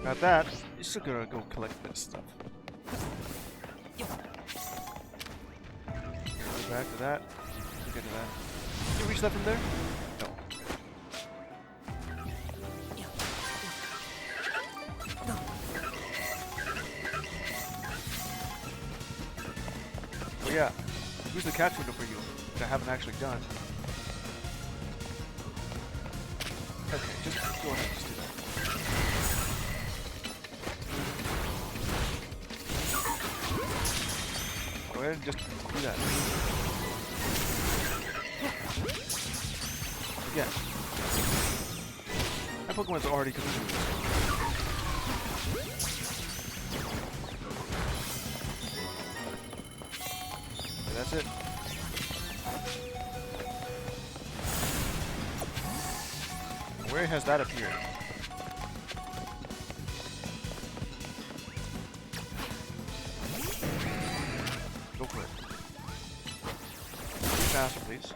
Got that. You're still gonna go collect this stuff. Go back to that. We'll get to that. Can you reach that from there? No. Oh yeah. Who's the catch window for you? That I haven't actually done. Okay, just go ahead and just do that. Go ahead and just do that. Again. That Pokemon's already confused. Okay, that's it. Where has that appeared? Go for it. Faster, please.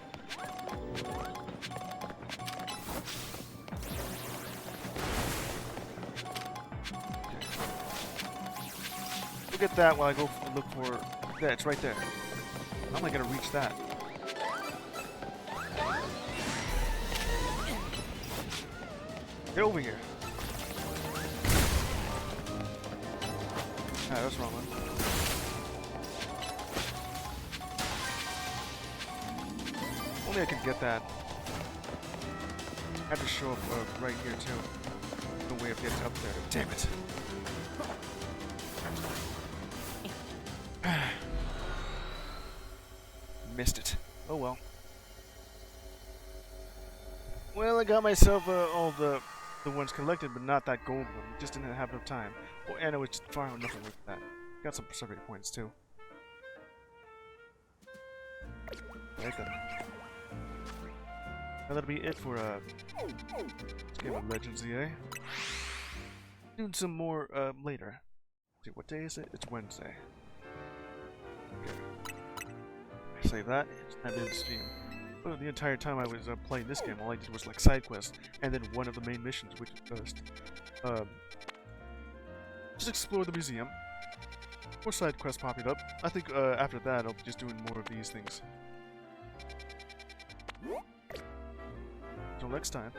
Look at that while I go look for... There, it's right there. How am I gonna reach that? Get over here. Ah, that's the wrong one. Only I can get that. I had to show up right here too. No way of getting up there. Damn it. Missed it. Oh well. Well, I got myself all the ones collected, but not that gold one. Just didn't have enough time. Oh, and it was far enough away from that. Got some survey points too. Right then. Now that'll be it for this game of Legends EA. Doing some more later. Let's see, what day is it? It's Wednesday. Okay. Save that. And then stream. Well, the entire time I was playing this game, all I did was like side quests, and then one of the main missions, which is just explore the museum. More side quests popping up. I think after that, I'll be just doing more of these things. Until next time.